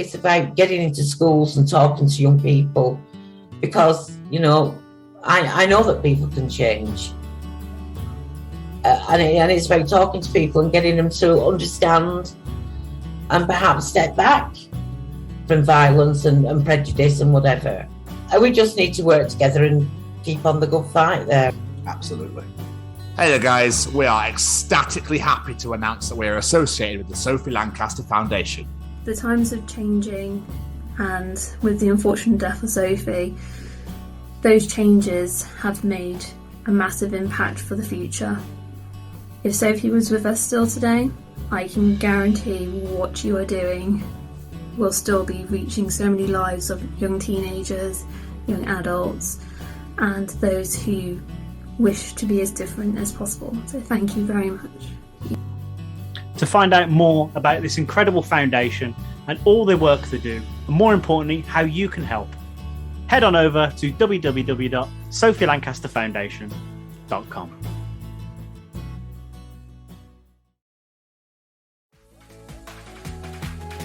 It's about getting into schools and talking to young people because, I know that people can change. And it's about talking to people and getting them to understand and perhaps step back from violence and prejudice and whatever. And we just need to work together and keep on the good fight there. Absolutely. Hey there, guys. We are ecstatically happy to announce that we are associated with the Sophie Lancaster Foundation. The times are changing, and with the unfortunate death of Sophie, those changes have made a massive impact for the future. If Sophie was with us still today, I can guarantee what you are doing will still be reaching so many lives of young teenagers, young adults, and those who wish to be as different as possible. So thank you very much. To find out more about this incredible foundation and all the work they do, and more importantly, how you can help, head on over to www.sophielancasterfoundation.com.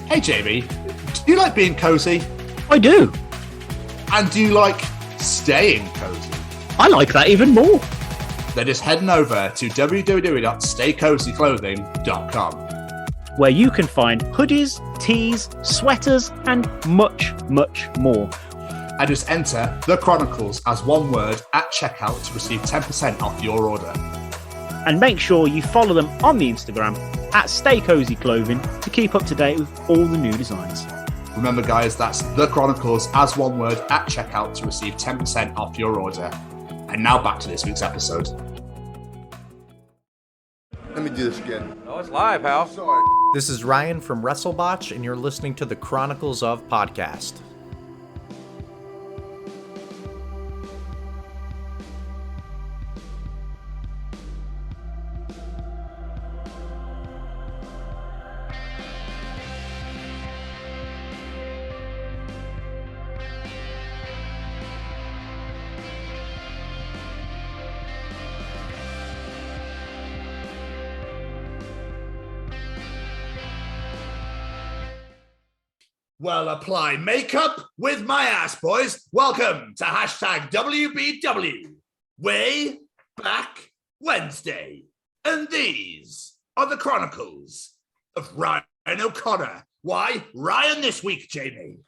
Hey Jamie, do you like being cozy? I do. And do you like staying cozy? I like that even more. Then just heading over to www.staycozyclothing.com, where you can find hoodies, tees, sweaters, and much, much more. And just enter the Chronicles as one word at checkout to receive 10% off your order. And make sure you follow them on the Instagram at Stay Cozy Clothing to keep up to date with all the new designs. Remember, guys, that's the Chronicles as one word at checkout to receive 10% off your order. And now back to this week's episode. Let me do this again. Oh, it's live, pal. Sorry. This is Ryan from WrestleBotch, and you're listening to the Chronicles of Podcast. Well, apply makeup with my ass, boys. Welcome to hashtag WBW. Way Back Wednesday. And these are the Chronicles of Ryan O'Connor. Why Ryan this week, Jamie?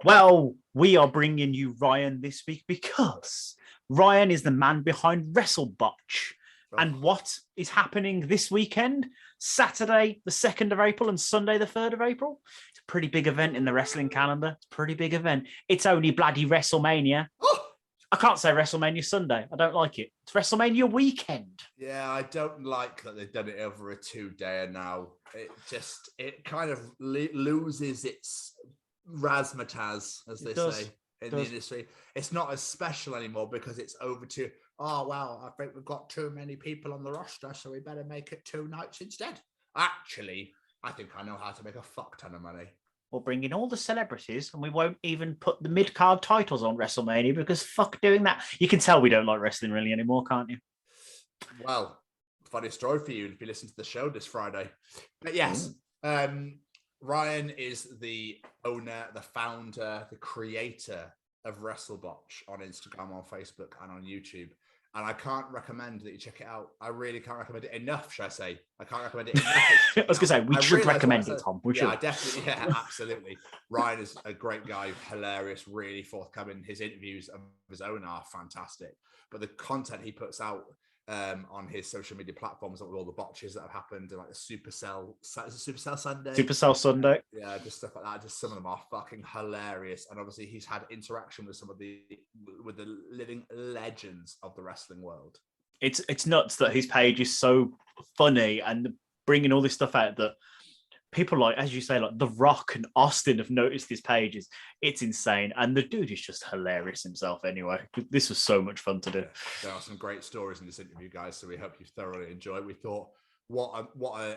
Well, we are bringing you Ryan this week because Ryan is the man behind WrestleBotch. Oh. And what is happening this weekend? Saturday, the 2nd of April and Sunday, the 3rd of April. It's a pretty big event in the wrestling calendar. It's a pretty big event. It's only bloody WrestleMania. Oh! I can't say WrestleMania Sunday. I don't like it. It's WrestleMania weekend. Yeah, I don't like that they've done it over a 2-dayer now. It kind of loses its razzmatazz, as they say in the industry. It's not as special anymore because it's over to, oh, well, I think we've got too many people on the roster, so we better make it 2 nights instead. Actually, I think I know how to make a fuck ton of money. We'll bring in all the celebrities and we won't even put the mid-card titles on WrestleMania because fuck doing that. You can tell we don't like wrestling really anymore, can't you? Well, funny story for you if you listen to the show this Friday. But yes, Ryan is the owner, the founder, the creator of WrestleBotch on Instagram, on Facebook, and on YouTube. And I can't recommend that you check it out. I really can't recommend it enough, should I say? I can't recommend it enough. I was going to say, we should recommend it, Tom. We should. Yeah, absolutely. Ryan is a great guy, hilarious, really forthcoming. His interviews of his own are fantastic. But the content he puts out on his social media platforms, with all the botches that have happened, like the Supercell Sunday? Supercell Sunday. Yeah, just stuff like that. Just some of them are fucking hilarious. And obviously he's had interaction with with the living legends of the wrestling world. It's nuts that his page is so funny and bringing all this stuff out that people like, as you say, like The Rock and Austin have noticed his pages. It's insane. And the dude is just hilarious himself anyway. This was so much fun to do. There are some great stories in this interview, guys, so we hope you thoroughly enjoy it. We thought, what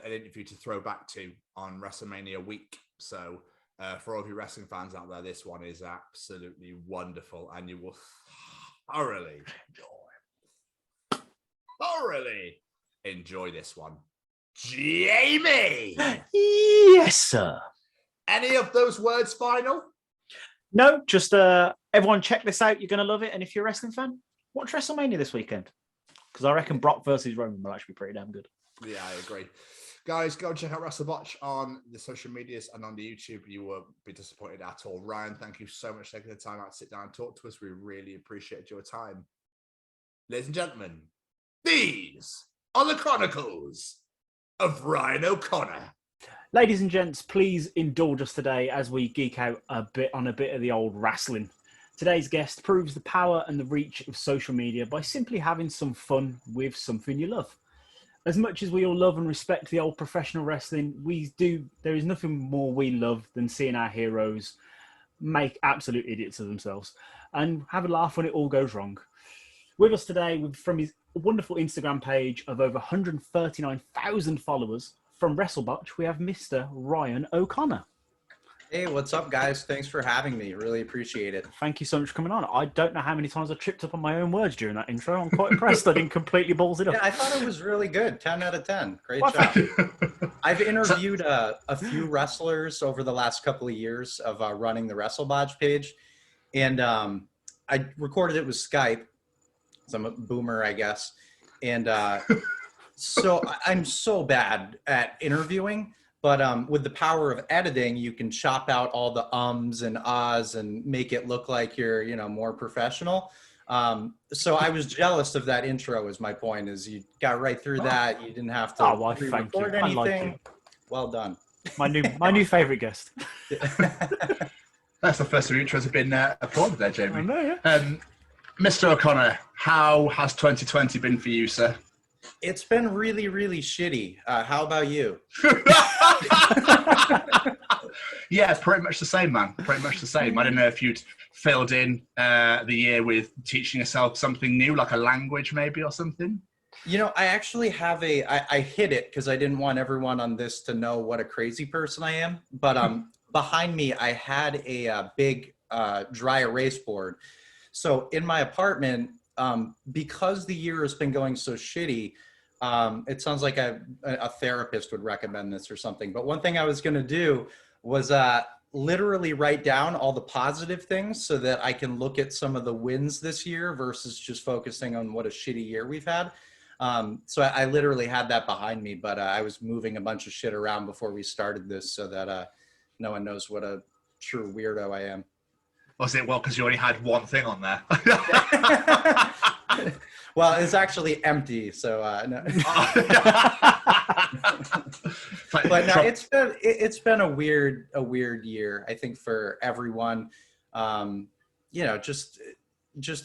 an interview to throw back to on WrestleMania week. So for all of you wrestling fans out there, this one is absolutely wonderful and you will thoroughly enjoy this one. Jamie! Yes, sir. Any of those words final? No, just everyone check this out. You're going to love it. And if you're a wrestling fan, watch WrestleMania this weekend. Because I reckon Brock versus Roman will actually be pretty damn good. Yeah, I agree. Guys, go and check out WrestleBotch on the social medias and on the YouTube. You won't be disappointed at all. Ryan, thank you so much for taking the time out to sit down and talk to us. We really appreciate your time. Ladies and gentlemen, these are the Chronicles of Ryan O'Connor. Ladies and gents, please indulge us today as we geek out a bit of the old wrestling. Today's guest proves the power and the reach of social media by simply having some fun with something you love. As much as we all love and respect the old professional wrestling, there is nothing more we love than seeing our heroes make absolute idiots of themselves and have a laugh when it all goes wrong. With us today, from his wonderful Instagram page of over 139,000 followers, from WrestleBotch, we have Mr. Ryan O'Connor. Hey, what's up, guys? Thanks for having me. Really appreciate it. Thank you so much for coming on. I don't know how many times I tripped up on my own words during that intro. I'm quite impressed I didn't completely balls it up. Yeah, I thought it was really good. 10 out of 10. Great job. I've interviewed a few wrestlers over the last couple of years of running the WrestleBotch page. And I recorded it with Skype. So I'm a boomer, I guess. And so I'm so bad at interviewing. But with the power of editing, you can chop out all the ums and ahs and make it look like you're, more professional. So I was jealous of that intro is my point, is you got right through that. You didn't have to record anything. Like well done. My new favorite guest. That's the first of your intros have been applauded there, Jamie. I know, yeah. Mr. O'Connor, how has 2020 been for you, sir? It's been really, really shitty. How about you? Yeah, pretty much the same, man. Pretty much the same. I don't know if you'd filled in the year with teaching yourself something new, like a language maybe or something. I actually have I hid it because I didn't want everyone on this to know what a crazy person I am. But behind me, I had a big dry erase board. So in my apartment, because the year has been going so shitty, it sounds like a therapist would recommend this or something. But one thing I was going to do was literally write down all the positive things so that I can look at some of the wins this year versus just focusing on what a shitty year we've had. So I literally had that behind me, but I was moving a bunch of shit around before we started this so that no one knows what a true weirdo I am. Was it because you only had one thing on there? Well, it's actually empty, so no. But no, it's been a weird year, I think, for everyone. Just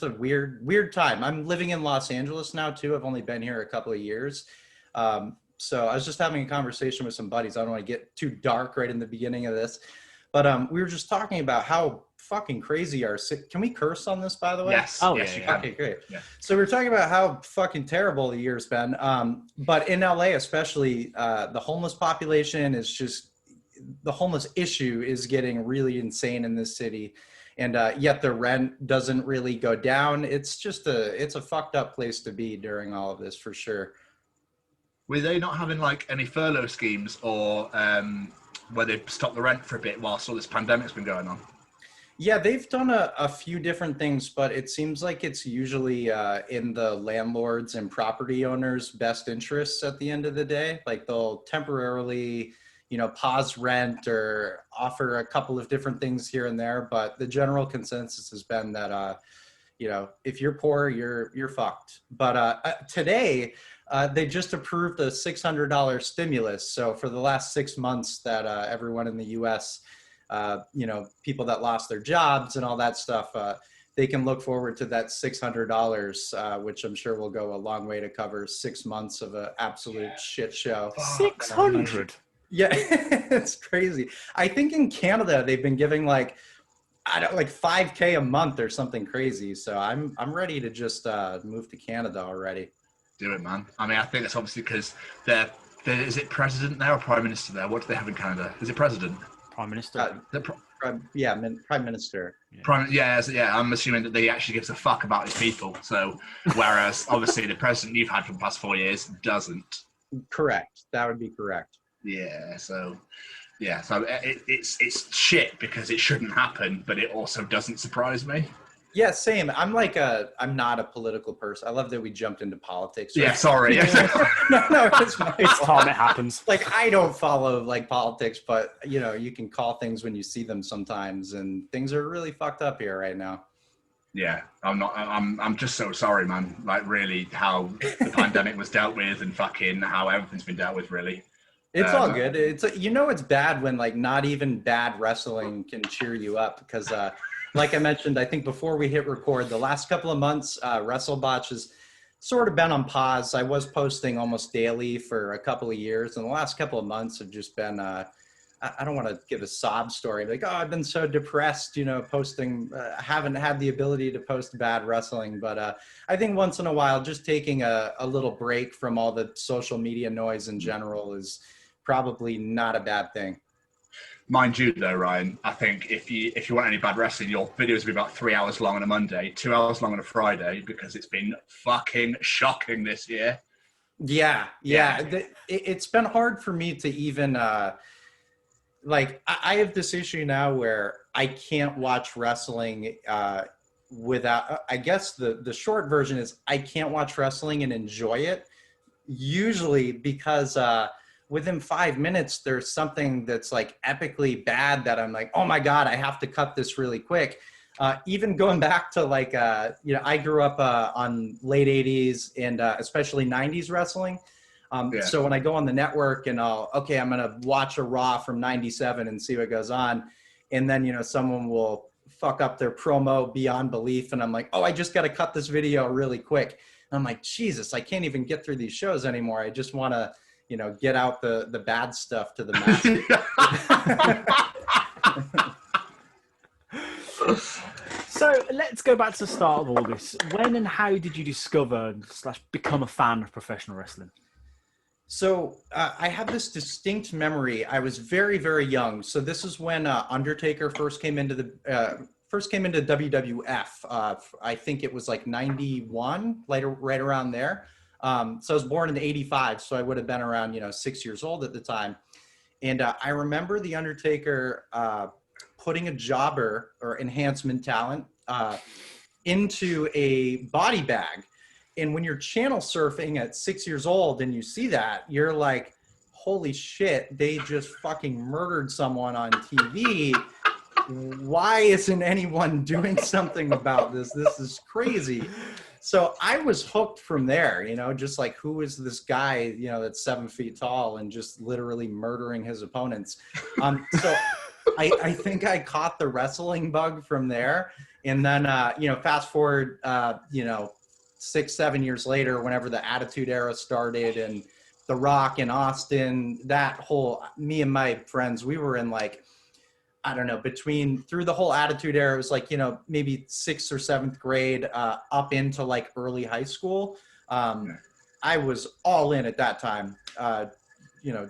a weird time. I'm living in Los Angeles now too. I've only been here a couple of years. So I was just having a conversation with some buddies. I don't want to get too dark right in the beginning of this, but we were just talking about how fucking crazy can we curse on this, by the way? Yes. Oh, yes, yeah, you can. Okay, great. Yeah. So we're talking about how fucking terrible the year's been. But in LA, especially, the homeless population is the homeless issue is getting really insane in this city. And yet the rent doesn't really go down. It's a fucked up place to be during all of this, for sure. Were they not having any furlough schemes or where they stopped the rent for a bit whilst all this pandemic's been going on? Yeah, they've done a few different things, but it seems like it's usually in the landlords and property owners' best interests at the end of the day. Like they'll temporarily, pause rent or offer a couple of different things here and there. But the general consensus has been that, if you're poor, you're fucked. But today, they just approved a $600 stimulus. So for the last 6 months that everyone in the U.S., people that lost their jobs and all that stuff, they can look forward to that $600, which I'm sure will go a long way to cover 6 months of an absolute shit show. 600? Yeah, it's crazy. I think in Canada, they've been giving like $5,000 a month or something crazy. So I'm ready to just move to Canada already. Do it, man. I mean, I think it's obviously because is it president there or prime minister there? What do they have in Canada? Is it president? Prime Minister. Prime Minister. Yeah. I'm assuming that they actually gives a fuck about his people. So, whereas obviously the president you've had for the past 4 years doesn't. Correct. That would be correct. Yeah, so it's shit because it shouldn't happen, but it also doesn't surprise me. Yeah, same. I'm not a political person. I love that we jumped into politics. Yeah, sorry. No, it's time it happens. Like, I don't follow like politics, but you can call things when you see them sometimes, and things are really fucked up here right now. Yeah, I'm just so sorry, man. Like, really, how the pandemic was dealt with and fucking how everything's been dealt with, really. It's all good. It's it's bad when like not even bad wrestling can cheer you up, because like I mentioned, I think before we hit record, the last couple of months, WrestleBotch has sort of been on pause. I was posting almost daily for a couple of years, and the last couple of months have just been, I don't want to give a sob story, like, oh, I've been so depressed, posting, haven't had the ability to post bad wrestling. But I think once in a while, just taking a little break from all the social media noise in general is probably not a bad thing. Mind you, though, Ryan, I think if you want any bad wrestling, your videos will be about 3 hours long on a Monday, 2 hours long on a Friday, because it's been fucking shocking this year. Yeah. It's been hard for me to even, I have this issue now where I can't watch wrestling without, I guess the short version is I can't watch wrestling and enjoy it, usually because within 5 minutes, there's something that's like epically bad that I'm like, oh my God, I have to cut this really quick. Even going back to like, I grew up on late 80s and especially 90s wrestling. So when I go on the network and I'm going to watch a Raw from 97 and see what goes on. And then, someone will fuck up their promo beyond belief. And I'm like, oh, I just got to cut this video really quick. And I'm like, Jesus, I can't even get through these shows anymore. I just want to, get out the bad stuff to the masses. So let's go back to the start of all this. When and how did you discover / become a fan of professional wrestling? So I have this distinct memory. I was very, very young. So this is when Undertaker first came into WWF. I think it was like 91, right around there. So I was born in 85, so I would have been around, 6 years old at the time. And I remember The Undertaker putting a jobber or enhancement talent into a body bag. And when you're channel surfing at 6 years old and you see that, you're like, holy shit, they just fucking murdered someone on TV. Why isn't anyone doing something about this? This is crazy. So I was hooked from there, just like, who is this guy, that's 7 feet tall and just literally murdering his opponents. So I think I caught the wrestling bug from there. And then, fast forward, 6-7 years later, whenever the Attitude Era started and The Rock in Austin, me and my friends, we were in like, I don't know, through the whole Attitude Era, it was like, maybe 6th or 7th grade up into like early high school. I was all in at that time,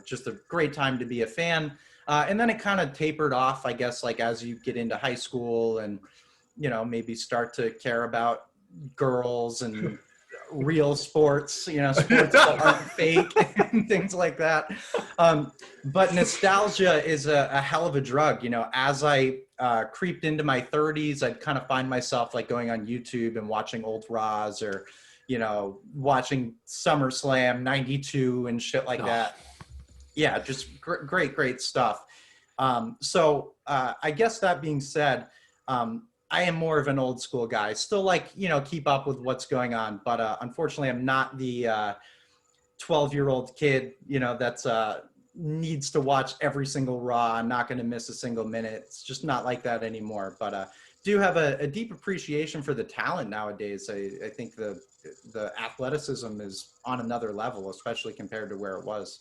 just a great time to be a fan. And then it kind of tapered off, I guess, like as you get into high school and, maybe start to care about girls and real sports, sports that aren't fake and things like that. But nostalgia is a hell of a drug. As I creeped into my 30s, I'd kind of find myself like going on YouTube and watching old Raws or, watching SummerSlam 92 and shit like that. Yeah, just great stuff. So I guess that being said, I am more of an old school guy, still like, keep up with what's going on. But unfortunately, I'm not the 12-year-old kid, that's needs to watch every single Raw. I'm not going to miss a single minute. It's just not like that anymore. But do have a deep appreciation for the talent nowadays. I think the athleticism is on another level, especially compared to where it was.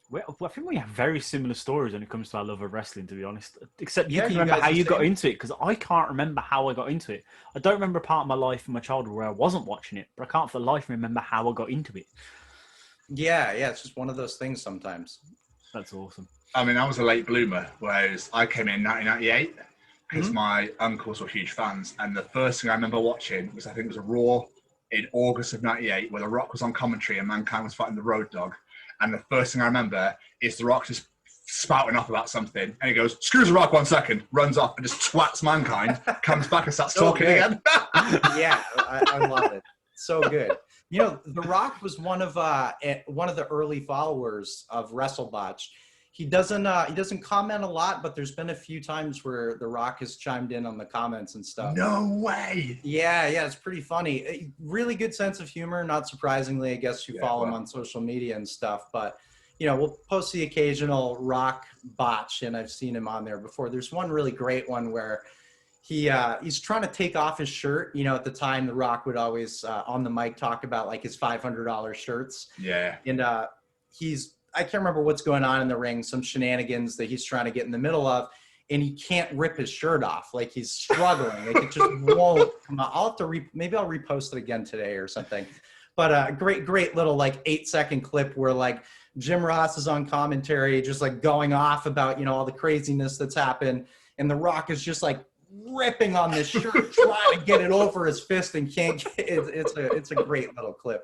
Well, I think we have very similar stories when it comes to our love of wrestling, to be honest. Except you can remember how you got into it, because I can't remember how I got into it. I don't remember a part of my life in my childhood where I wasn't watching it, but I can't for the life remember how I got into it. Yeah, it's just one of those things sometimes. That's awesome. I mean, I was a late bloomer, whereas I came in 1998 because my uncles were huge fans. And the first thing I remember watching was, I think it was a Raw in August of 98 where The Rock was on commentary and Mankind was fighting the Road Dogg. And the first thing I remember is The Rock just spouting off about something, and he goes, "Screws The Rock 1 second," runs off and just twats Mankind, comes back and starts talking again. Yeah, I love it. So good. You know, The Rock was one of the early followers of WrestleBotch. He doesn't comment a lot, but there's been a few times where The Rock has chimed in on the comments and stuff. No way. Yeah, it's pretty funny. Really good sense of humor, not surprisingly, I guess you follow him on social media and stuff, but you know, we'll post the occasional Rock botch, and I've seen him on there before. There's one really great one where he's trying to take off his shirt. You know, at the time, The Rock would always on the mic talk about like his $500 shirts. Yeah. And I can't remember what's going on in the ring, some shenanigans that he's trying to get in the middle of, and he can't rip his shirt off. Like he's struggling. Like it just won't come out. I'll have to maybe I'll repost it again today or something. But great little like 8-second clip where like Jim Ross is on commentary, just like going off about, you know, all the craziness that's happened. And The Rock is just like ripping on this shirt, trying to get it over his fist and can't get it. It's a great little clip.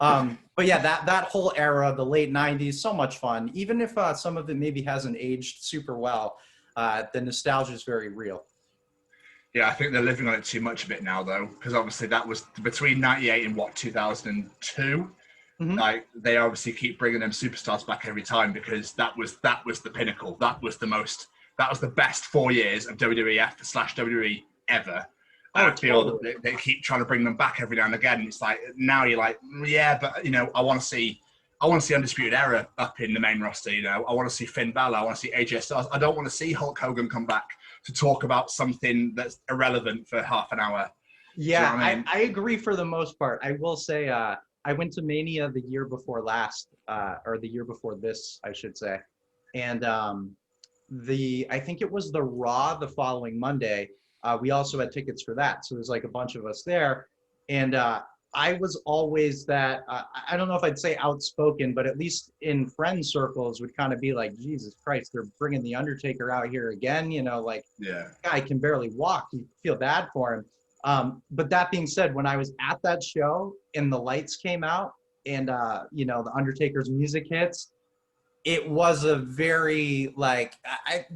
But yeah, that whole era, the late 90s, so much fun. Even if some of it maybe hasn't aged super well, the nostalgia is very real. Yeah, I think they're living on it too much a bit now, though, because obviously that was between 98 and 2002. Mm-hmm. Like they obviously keep bringing them superstars back every time because that was the pinnacle. That was the best 4 years of WWF/WWE ever. I feel that they keep trying to bring them back every now and again. It's like now you're like, yeah, but you know, I want to see Undisputed Era up in the main roster. You know, I want to see Finn Balor. I want to see AJ Styles. I don't want to see Hulk Hogan come back to talk about something that's irrelevant for half an hour. Yeah, you know I mean? I agree for the most part. I will say I went to Mania the year before last, or the year before this, I should say. And I think it was the Raw the following Monday. We also had tickets for that. So there's like a bunch of us there. And I was always that, I don't know if I'd say outspoken, but at least in friend circles would kind of be like, Jesus Christ, they're bringing The Undertaker out here again. You know, like, guy can barely walk. You feel bad for him. But that being said, when I was at that show and the lights came out and, you know, The Undertaker's music hits, it was a very, like,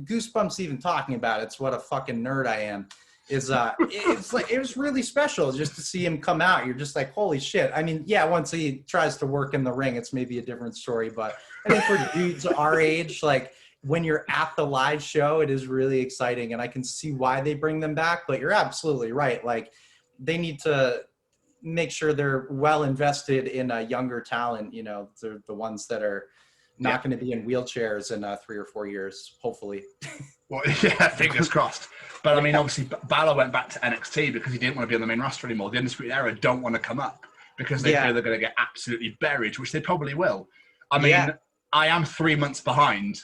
goosebumps even talking about it. It's what a fucking nerd I am. It's like, it was really special just to see him come out. You're just like, holy shit. I mean, yeah, once he tries to work in the ring, it's maybe a different story. But I think for dudes our age, like, when you're at the live show, it is really exciting, and I can see why they bring them back. But you're absolutely right. Like, they need to make sure they're well invested in a younger talent. You know, they're the ones that are not going to be in wheelchairs in 3 or 4 years, hopefully. Well, yeah, fingers crossed. But I mean, obviously, Balor went back to NXT because he didn't want to be on the main roster anymore. The Undisputed Era don't want to come up because they feel they're going to get absolutely buried, which they probably will. I mean, I am 3 months behind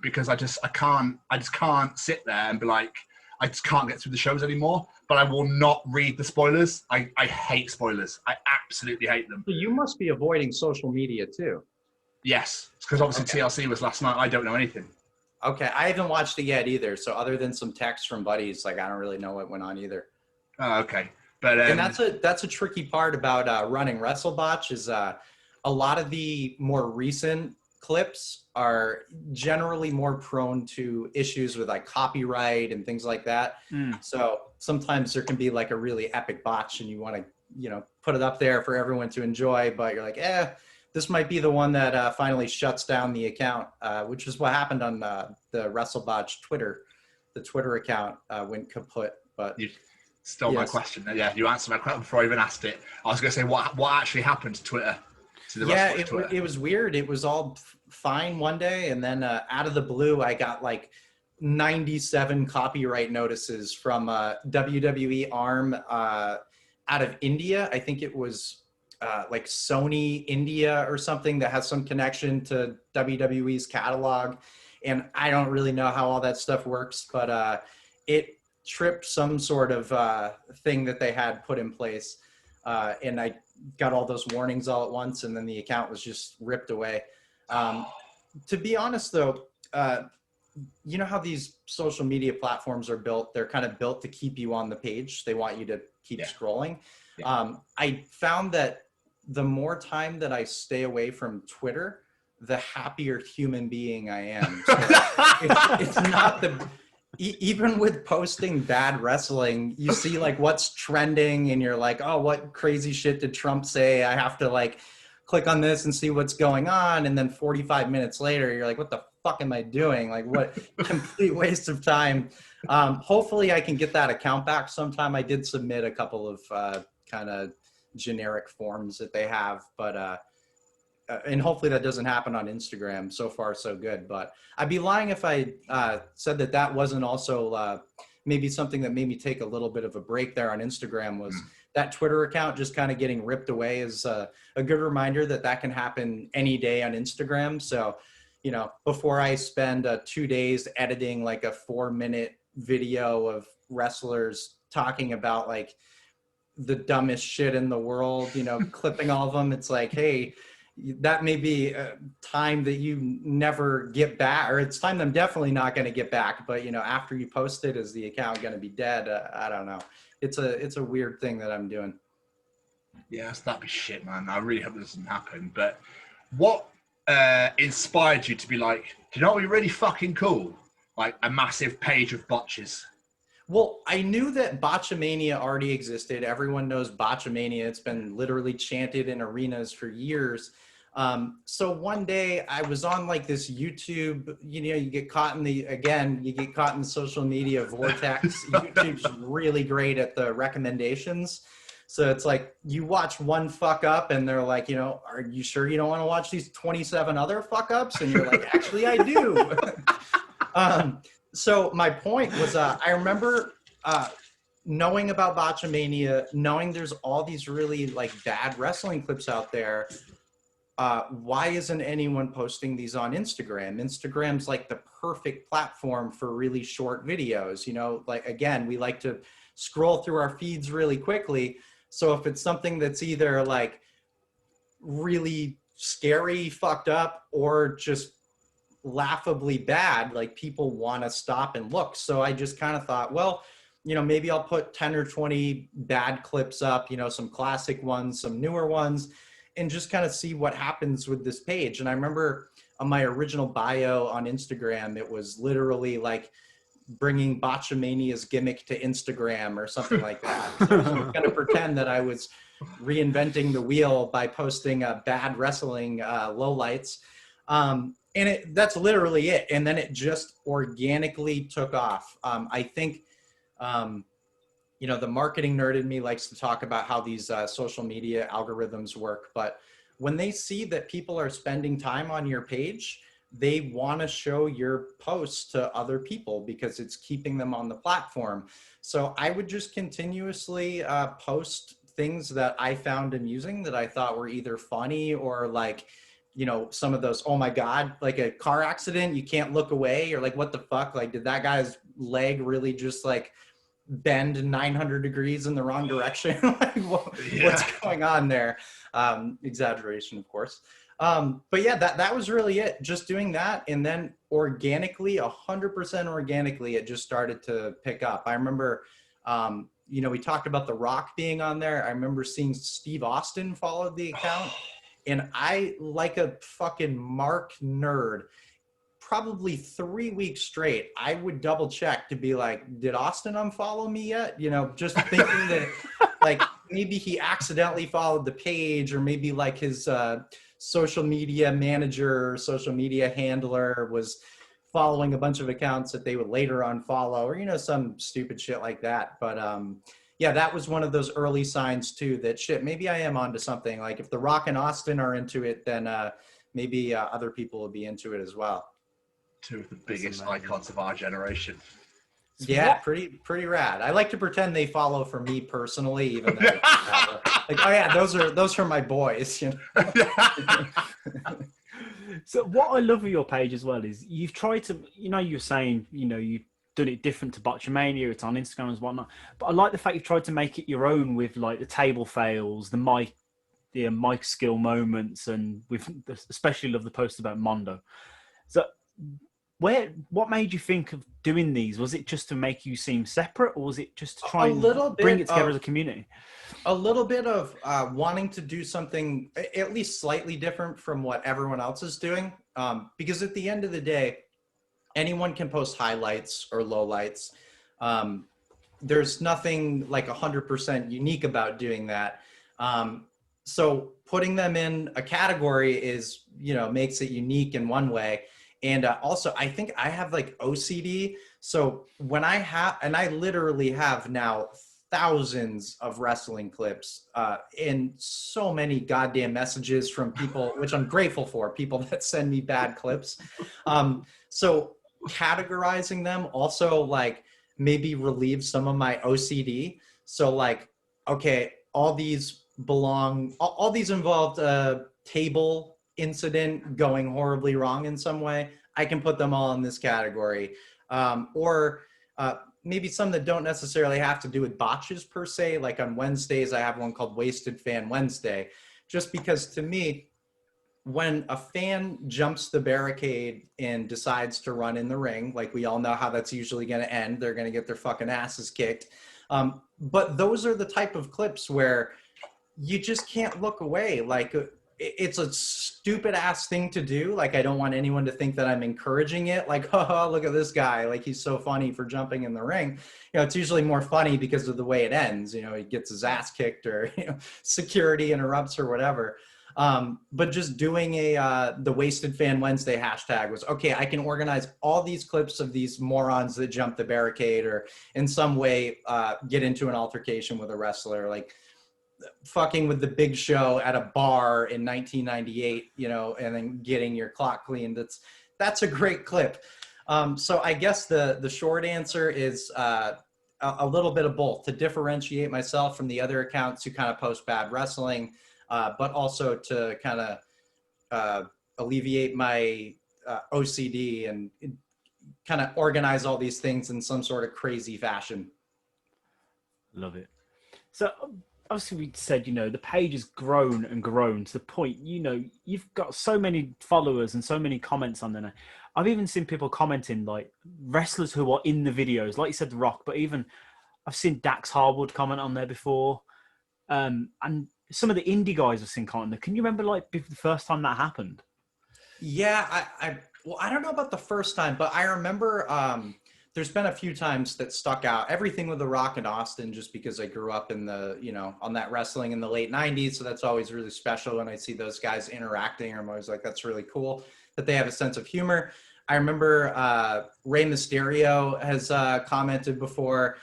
because I just can't sit there and be like, I just can't get through the shows anymore. But I will not read the spoilers. I hate spoilers. I absolutely hate them. So you must be avoiding social media too. Yes, because obviously TLC was last night. I don't know anything. Okay, I haven't watched it yet either. So other than some texts from buddies, like I don't really know what went on either. Oh, okay. But and that's a tricky part about running WrestleBotch is a lot of the more recent clips are generally more prone to issues with like copyright and things like that. So sometimes there can be like a really epic botch and you want to, you know, put it up there for everyone to enjoy, but you're like, this might be the one that finally shuts down the account, which is what happened on the WrestleBotch Twitter. The Twitter account went kaput. But you stole my question. Yeah, you answered my question before I even asked it. I was going to say, what actually happened to Twitter? To the Twitter? It was weird. It was all fine one day, and then out of the blue, I got like 97 copyright notices from WWE arm out of India. I think it was like Sony India or something that has some connection to WWE's catalog. And I don't really know how all that stuff works, but it tripped some sort of thing that they had put in place. And I got all those warnings all at once, and then the account was just ripped away. To be honest, though, you know how these social media platforms are built? They're kind of built to keep you on the page. They want you to keep scrolling. I found that the more time that I stay away from Twitter, the happier human being I am. So it's not even with posting bad wrestling, you see like what's trending and you're like, oh, what crazy shit did Trump say? I have to like click on this and see what's going on. And then 45 minutes later, you're like, what the fuck am I doing? Like, what complete waste of time. Hopefully I can get that account back sometime. I did submit a couple of kind of generic forms that they have, but and hopefully that doesn't happen on Instagram. So far, so good. But I'd be lying if I said that wasn't also maybe something that made me take a little bit of a break there on Instagram. Was that Twitter account just kind of getting ripped away is a good reminder that can happen any day on Instagram. So, you know, before I spend 2 days editing like a 4-minute video of wrestlers talking about like the dumbest shit in the world, you know, clipping all of them, it's like, hey, that may be a time that you never get back, or it's time I'm definitely not going to get back. But, you know, after you post it, is the account going to be dead? I don't know. It's a weird thing that I'm doing. Yes, that'd be shit, man. I really hope this doesn't happen. But what inspired you to be like, do you know what would be really fucking cool? Like a massive page of botches. Well, I knew that Botchamania already existed. Everyone knows Botchamania. It's been literally chanted in arenas for years. So one day I was on like this YouTube, you know, you get caught in the social media vortex. YouTube's really great at the recommendations. So it's like you watch one fuck up and they're like, you know, are you sure you don't want to watch these 27 other fuck ups? And you're like, actually I do. So my point was, I remember knowing about Botchamania, knowing there's all these really like bad wrestling clips out there. Why isn't anyone posting these on Instagram? Instagram's like the perfect platform for really short videos. You know, like, again, we like to scroll through our feeds really quickly. So if it's something that's either like really scary, fucked up, or just laughably bad, like people want to stop and look. So I just kind of thought, well, you know, maybe I'll put 10 or 20 bad clips up, you know, some classic ones, some newer ones, and just kind of see what happens with this page. And I remember on my original bio on Instagram, it was literally like bringing Botchamania's gimmick to Instagram or something like that. So I was going to pretend that I was reinventing the wheel by posting bad wrestling lowlights. And that's literally it. And then it just organically took off. I think, you know, the marketing nerd in me likes to talk about how these social media algorithms work. But when they see that people are spending time on your page, they want to show your posts to other people because it's keeping them on the platform. So I would just continuously post things that I found amusing, that I thought were either funny or like, you know, some of those, oh my God, like a car accident, you can't look away, or like, what the fuck? Like, did that guy's leg really just like bend 900 degrees in the wrong direction? Like, what's going on there? Exaggeration, of course. But yeah, that was really it. Just doing that. And then organically, 100% organically, it just started to pick up. I remember, you know, we talked about The Rock being on there. I remember seeing Steve Austin followed the account. And I, like a fucking Mark nerd, probably 3 weeks straight, I would double check to be like, did Austin unfollow me yet? You know, just thinking that like maybe he accidentally followed the page, or maybe like his social media manager, social media handler was following a bunch of accounts that they would later unfollow, or, you know, some stupid shit like that. But yeah, that was one of those early signs too, that shit, maybe I am onto something. Like if The Rock and Austin are into it, then maybe other people will be into it as well. Two of the biggest icons of our generation. Yeah, pretty rad. I like to pretend they follow for me personally, even though like, oh yeah, those are my boys. You know? So what I love of your page as well is you've tried to, you know, you're saying, you know, you've done it different to Botchamania, it's on Instagram and whatnot. But I like the fact you've tried to make it your own with like the table fails, the mic skill moments, and with especially love the post about Mondo. So What made you think of doing these? Was it just to make you seem separate, or was it just to try A and little bring bit it together of- as a community? A little bit of wanting to do something at least slightly different from what everyone else is doing. Because at the end of the day, anyone can post highlights or lowlights. There's nothing like 100% unique about doing that. So putting them in a category is, makes it unique in one way. And also, I think I have like OCD. So when I literally have now thousands of wrestling clips in so many goddamn messages from people, which I'm grateful for, people that send me bad clips. So categorizing them also like maybe relieves some of my OCD. So like, okay, all these involved a table incident going horribly wrong in some way. I can put them all in this category. Or maybe some that don't necessarily have to do with botches per se. Like on Wednesdays, I have one called Wasted Fan Wednesday, just because to me, when a fan jumps the barricade and decides to run in the ring, like we all know how that's usually going to end, they're going to get their fucking asses kicked. But those are the type of clips where you just can't look away. Like it's a stupid ass thing to do. Like, I don't want anyone to think that I'm encouraging it. Like, oh, look at this guy. Like, he's so funny for jumping in the ring. It's usually more funny because of the way it ends. He gets his ass kicked or, security interrupts or whatever. But just doing the Wasted Fan Wednesday hashtag was, okay, I can organize all these clips of these morons that jump the barricade or in some way get into an altercation with a wrestler. Like, fucking with the Big Show at a bar in 1998, and then getting your clock cleaned. That's a great clip. So I guess the short answer is a little bit of both, to differentiate myself from the other accounts who kind of post bad wrestling, but also to kind of alleviate my OCD and kind of organize all these things in some sort of crazy fashion. Love it. So obviously we said, the page has grown and grown to the point, you've got so many followers and so many comments on there. I've even seen people commenting, like wrestlers who are in the videos, like you said, The Rock, but even I've seen Dax Harwood comment on there before. And some of the indie guys I've seen comment there. Can you remember like the first time that happened? Yeah, I don't know about the first time, but I remember there's been a few times that stuck out. Everything with The Rock and Austin, just because I grew up in on that wrestling in the late 90s. So that's always really special when I see those guys interacting. I'm always like, that's really cool that they have a sense of humor. I remember Rey Mysterio has commented before.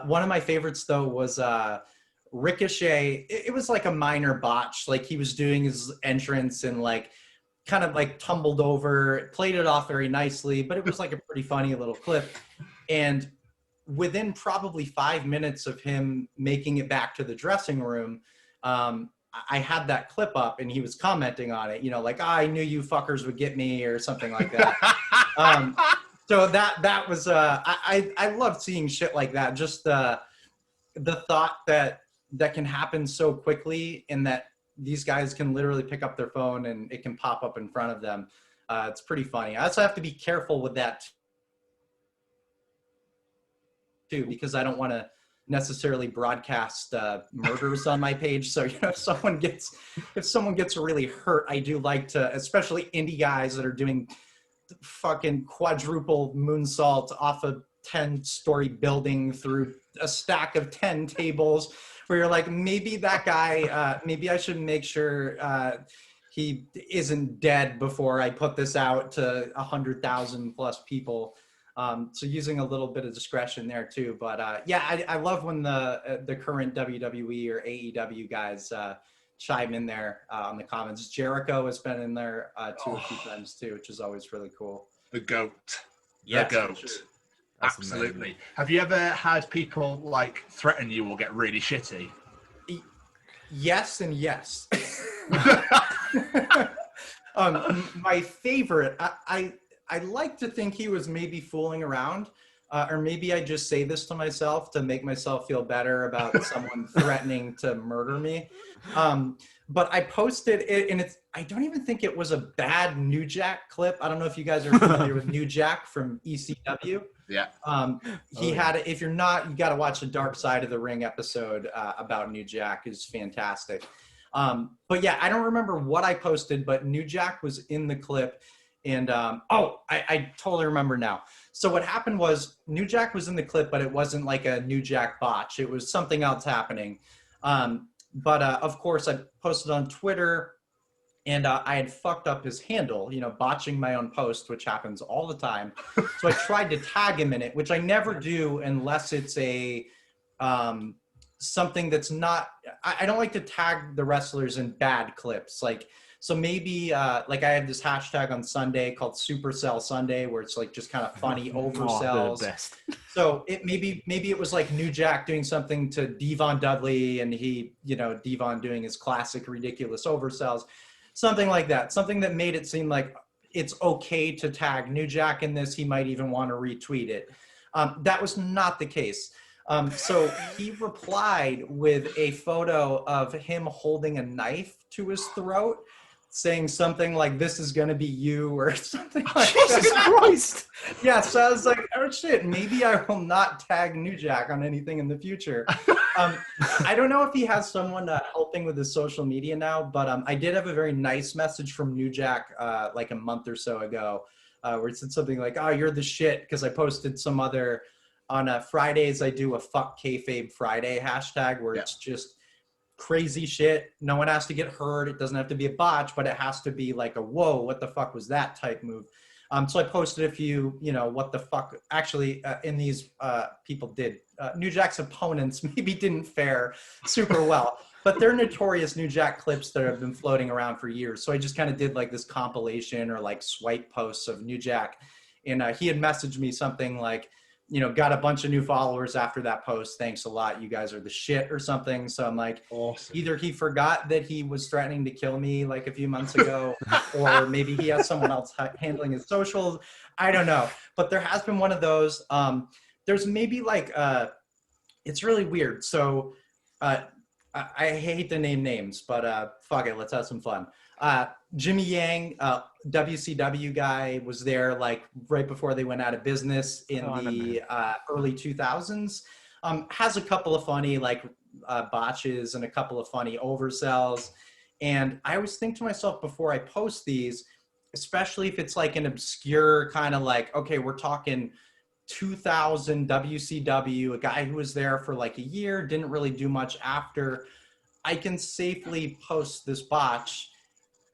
One of my favorites, though, was Ricochet. It was like a minor botch. Like he was doing his entrance and like kind of like tumbled over, played it off very nicely, but it was like a pretty funny little clip. And within probably 5 minutes of him making it back to the dressing room, I had that clip up and he was commenting on it, like, I knew you fuckers would get me or something like that. So that was, I love seeing shit like that. Just the thought that can happen so quickly and that these guys can literally pick up their phone and it can pop up in front of them. It's pretty funny. I also have to be careful with that too, because I don't want to necessarily broadcast murders on my page. So, if someone gets really hurt, I do like to, especially indie guys that are doing fucking quadruple moonsault off a 10-story building through a stack of 10 tables, where you're like, maybe that guy, maybe I should make sure he isn't dead before I put this out to 100,000 plus people. So using a little bit of discretion there too. But I love when the current WWE or AEW guys chime in there on the comments. Jericho has been in there a few times too, which is always really cool. The GOAT. Yes, the GOAT. sure. Absolutely. Amazing. Have you ever had people like threaten you or get really shitty? Yes and yes. My favorite, I like to think he was maybe fooling around, or maybe I just say this to myself to make myself feel better about someone threatening to murder me. But I posted it, and I don't even think it was a bad New Jack clip. I don't know if you guys are familiar with New Jack from ECW. Yeah. He had, if you're not, you got to watch the Dark Side of the Ring episode about New Jack. Is fantastic. But yeah, I don't remember what I posted, but New Jack was in the clip. And I totally remember now. So what happened was New Jack was in the clip, but it wasn't like a New Jack botch. It was something else happening. But of course, I posted on Twitter, and I had fucked up his handle, botching my own post, which happens all the time. So I tried to tag him in it, which I never do unless it's a something that's not. I don't like to tag the wrestlers in bad clips, So maybe like I had this hashtag on Sunday called Supercell Sunday, where it's like just kind of funny oversells. Best. So it maybe it was like New Jack doing something to Devon Dudley, and he, Devon doing his classic ridiculous oversells, something like that. Something that made it seem like it's okay to tag New Jack in this. He might even want to retweet it. That was not the case. So he replied with a photo of him holding a knife to his throat, saying something like, "This is going to be you," or something like Jesus Christ. Yeah, so I was like, oh shit, maybe I will not tag New Jack on anything in the future. I don't know if he has someone helping with his social media now, but I did have a very nice message from New Jack like a month or so ago, where it said something like, "Oh, you're the shit," because I posted some other, on Fridays I do a Fuck Kayfabe Friday hashtag, where it's just crazy shit. No one has to get hurt. It doesn't have to be a botch, but it has to be like a whoa, what the fuck was that type move. So I posted a few, what the fuck, actually in these people did. New Jack's opponents maybe didn't fare super well, but they're notorious New Jack clips that have been floating around for years. So I just kind of did like this compilation or like swipe posts of New Jack. And he had messaged me something like, got a bunch of new followers after that post. Thanks a lot. You guys are the shit or something. So I'm like, awesome. Either he forgot that he was threatening to kill me like a few months ago, or maybe he has someone else handling his socials. I don't know. But there has been one of those. There's maybe like, it's really weird. So I hate to name names, but fuck it. Let's have some fun. Jimmy Yang, WCW guy, was there like right before they went out of business in the early 2000s. Has a couple of funny like botches and a couple of funny oversells. And I always think to myself before I post these, especially if it's like an obscure kind of like, okay, we're talking 2000 WCW, a guy who was there for like a year, didn't really do much after, I can safely post this botch.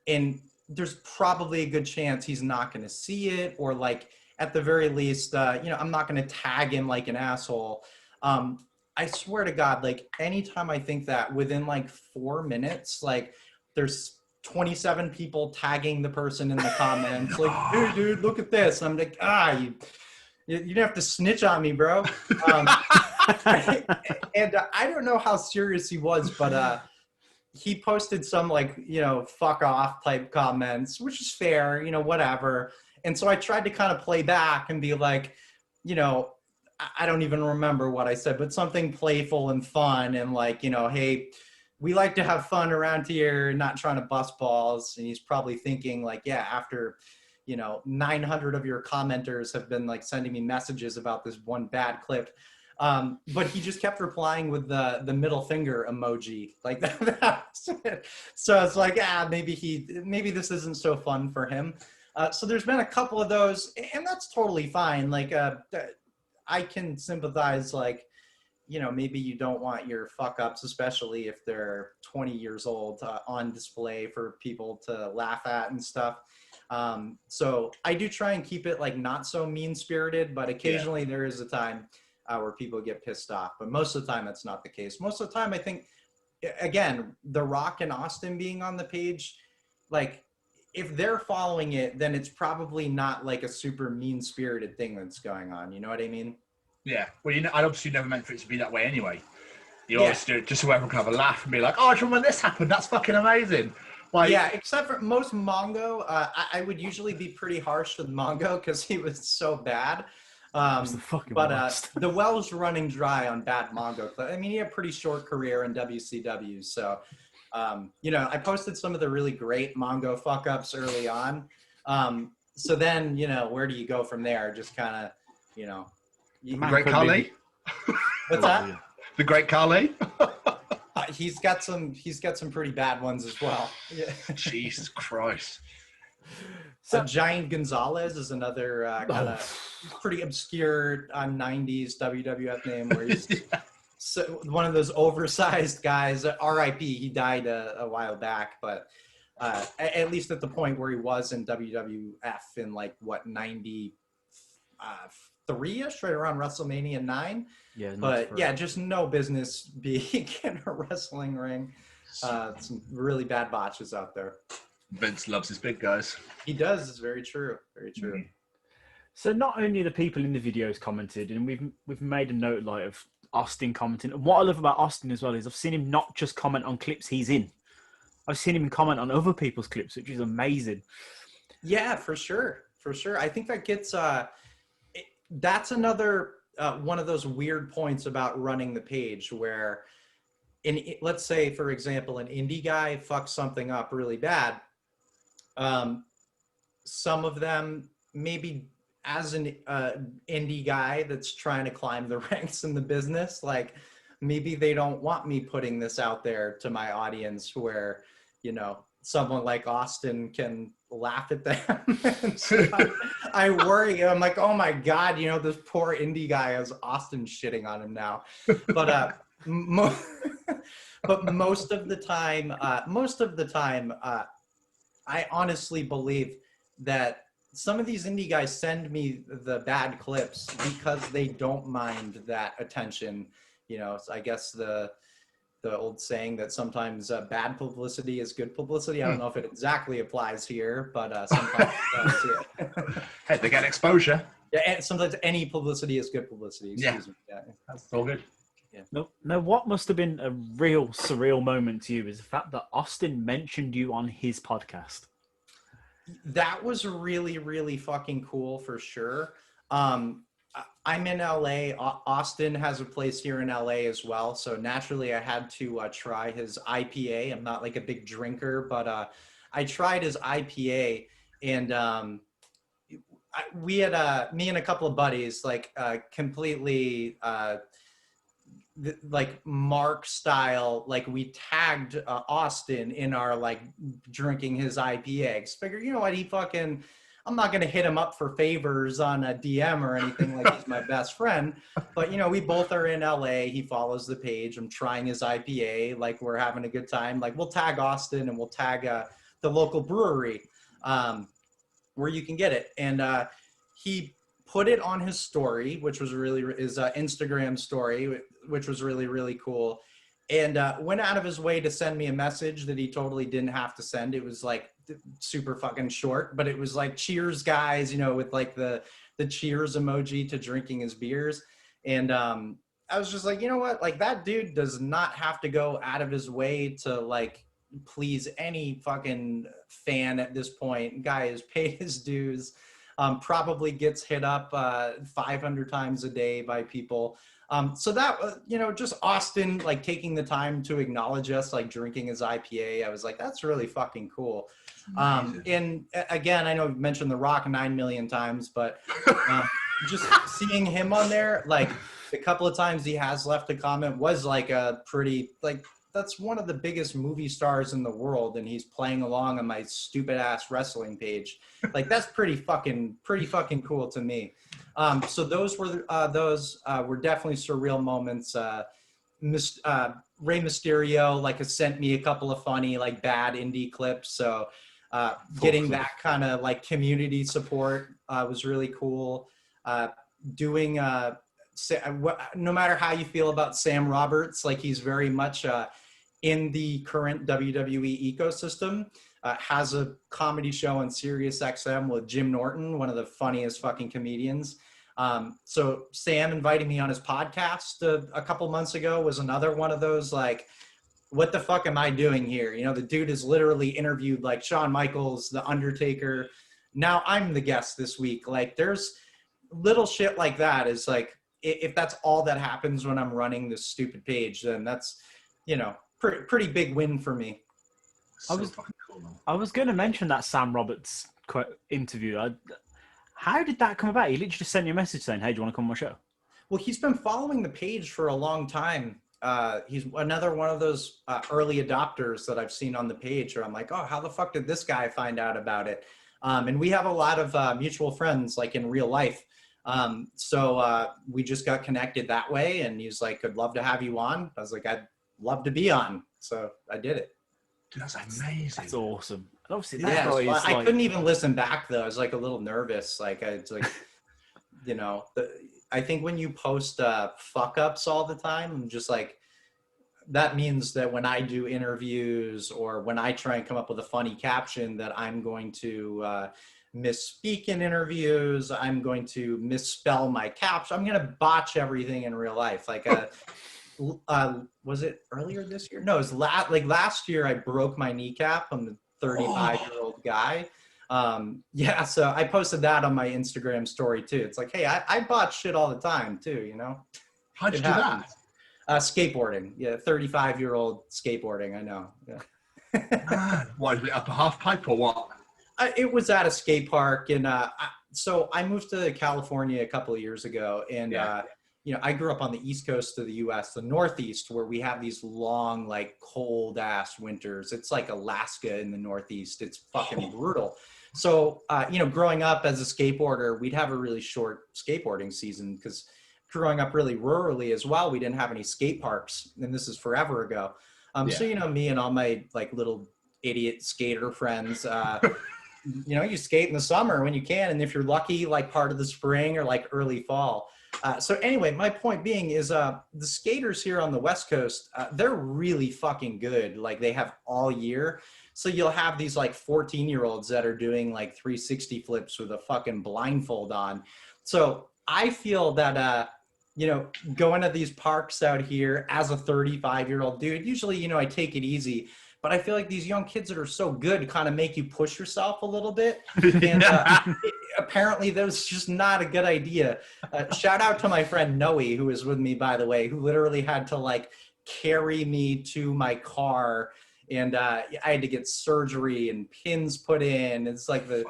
And there's probably a good chance he's not going to see it, or like at the very least, I'm not going to tag him like an asshole. I swear to God, like anytime I think that, within like 4 minutes, like there's 27 people tagging the person in the comments, like, "Hey, dude, look at this." And I'm like, you didn't have to snitch on me, bro. And I don't know how serious he was, but he posted some like, fuck off type comments, which is fair, whatever. And so I tried to kind of play back and be like, I don't even remember what I said, but something playful and fun and like, hey, we like to have fun around here, not trying to bust balls. And he's probably thinking like, yeah, after, 900 of your commenters have been like sending me messages about this one bad clip. But he just kept replying with the middle finger emoji like that. So it's like, maybe this isn't so fun for him. So there's been a couple of those, and that's totally fine. Like, I can sympathize, like, maybe you don't want your fuck ups, especially if they're 20 years old, on display for people to laugh at and stuff. So I do try and keep it like not so mean spirited, but occasionally there is a time where people get pissed off, but most of the time that's not the case. Most of the time, I think, again, The Rock and Austin being on the page, like if they're following it, then it's probably not like a super mean spirited thing that's going on. You know what I mean? Yeah. Well, I obviously never meant for it to be that way anyway. You always do it just so everyone can have a laugh and be like, "Oh, do you remember when this happened? That's fucking amazing." Like, yeah, except for most Mongo, I would usually be pretty harsh with Mongo because he was so bad. was the fucking But worst. the well's running dry on bad Mongo clips. I mean, he had a pretty short career in WCW, so I posted some of the really great Mongo fuck ups early on. So then, where do you go from there? Just kind of, The Great Khali. What's that? The Great Khali. He's got some pretty bad ones as well. Yeah. Jesus Christ. So Giant Gonzalez is another kind of pretty obscure 90s WWF name where he's so one of those oversized guys. R.I.P. He died a while back, but at least at the point where he was in WWF in 93-ish, right around WrestleMania 9. Yeah, but yeah, just no business being in a wrestling ring. Some really bad botches out there. Vince loves his big guys. He does. It's very true. Very true. Mm-hmm. So not only the people in the videos commented, and we've made a note of Austin commenting. And what I love about Austin as well is I've seen him not just comment on clips he's in. I've seen him comment on other people's clips, which is amazing. Yeah, for sure. For sure. I think that gets that's another one of those weird points about running the page where let's say, for example, an indie guy fucks something up really bad. Some of them, maybe as an indie guy that's trying to climb the ranks in the business, maybe they don't want me putting this out there to my audience where, someone like Austin can laugh at them. So I worry. I'm like, oh my God, this poor indie guy has Austin shitting on him now. But but most of the time, I honestly believe that some of these indie guys send me the bad clips because they don't mind that attention. So I guess the old saying that sometimes bad publicity is good publicity. I don't know if it exactly applies here, but sometimes it does. Yeah. Hey, they get exposure. Yeah, and sometimes any publicity is good publicity. Excuse me. Yeah, that's all good. Yeah. No, what must have been a real surreal moment to you is the fact that Austin mentioned you on his podcast. That was really, really fucking cool for sure. I'm in LA. Austin has a place here in LA as well. So naturally I had to try his IPA. I'm not a big drinker, but I tried his IPA and we had me and a couple of buddies completely Mark style, we tagged Austin in our drinking his IPA. Figure, what, I'm not gonna hit him up for favors on a DM or anything, he's my best friend, but we both are in LA. He follows the page. I'm trying his IPA, we're having a good time. We'll tag Austin and we'll tag the local brewery where you can get it, and he put it on his story, which was his Instagram story, which was really, really cool. And went out of his way to send me a message that he totally didn't have to send. It was super fucking short, but it was cheers guys, with the cheers emoji to drinking his beers. And I was just you know what? That dude does not have to go out of his way to please any fucking fan at this point. Guy has paid his dues. Probably gets hit up 500 times a day by people. So that, just Austin, taking the time to acknowledge us, drinking his IPA. I was that's really fucking cool. And again, I know I've mentioned The Rock 9 million times, but just seeing him on there, the couple of times he has left a comment was a pretty, that's one of the biggest movie stars in the world, and he's playing along on my stupid ass wrestling page. That's pretty fucking cool to me. So those were definitely surreal moments. Rey Mysterio has sent me a couple of funny bad indie clips. So getting that kind of community support was really cool. Doing no matter how you feel about Sam Roberts, he's very much in the current WWE ecosystem. Has a comedy show on Sirius XM with Jim Norton, one of the funniest fucking comedians. So Sam invited me on his podcast a couple months ago. Was another one of those what the fuck am I doing here? The dude has literally interviewed Shawn Michaels, The Undertaker. Now I'm the guest this week. little shit like that is like, if that's all that happens when I'm running this stupid page, then that's, you know, pretty big win for me. I was going to mention that Sam Roberts interview. How did that come about? He literally just sent you a message saying, hey, do you want to come on my show? Well, he's been following the page for a long time. He's another one of those early adopters that I've seen on the page where I'm like, oh, how the fuck did this guy find out about it? And we have a lot of mutual friends, like in real life. So we just got connected that way. And he's like, I'd love to have you on. I was like, I'd love to be on. So I did it. Dude, that's amazing. That's awesome. And obviously, I couldn't even listen back though. I was like a little nervous. Like it's like, you know, I think when you post fuck ups all the time, I'm just like, that means that when I do interviews or when I try and come up with a funny caption that I'm going to misspeak in interviews, I'm going to misspell my caption. I'm going to botch everything in real life. Like, was it earlier this year? No, it was last year I broke my kneecap. I'm the 35-year-old guy. Yeah, so I posted that on my Instagram story too. It's like, hey, I botch shit all the time too, you know? How'd you do that? Skateboarding. Yeah, 35-year-old skateboarding, I know. Yeah. What, up a half pipe or what? It was at a skate park. And so I moved to California a couple of years ago. And, you know, I grew up on the East Coast of the U.S., the Northeast, where we have these long, like, cold-ass winters. It's like Alaska in the Northeast. It's fucking brutal. So, you know, growing up as a skateboarder, we'd have a really short skateboarding season because growing up really rurally as well, we didn't have any skate parks, and this is forever ago. So, you know, me and all my like little idiot skater friends, you know, you skate in the summer when you can, and if you're lucky, like part of the spring or like early fall. So anyway, my point being is the skaters here on the West Coast, they're really fucking good. Like they have all year. So you'll have these like 14-year-olds that are doing like 360 flips with a fucking blindfold on. So I feel that, you know, going to these parks out here as a 35-year-old dude, usually, you know, I take it easy, but I feel like these young kids that are so good kind of make you push yourself a little bit. And apparently that was just not a good idea. Shout out to my friend Noe, who was with me, by the way, who literally had to like carry me to my car. And I had to get surgery and pins put in. It's like this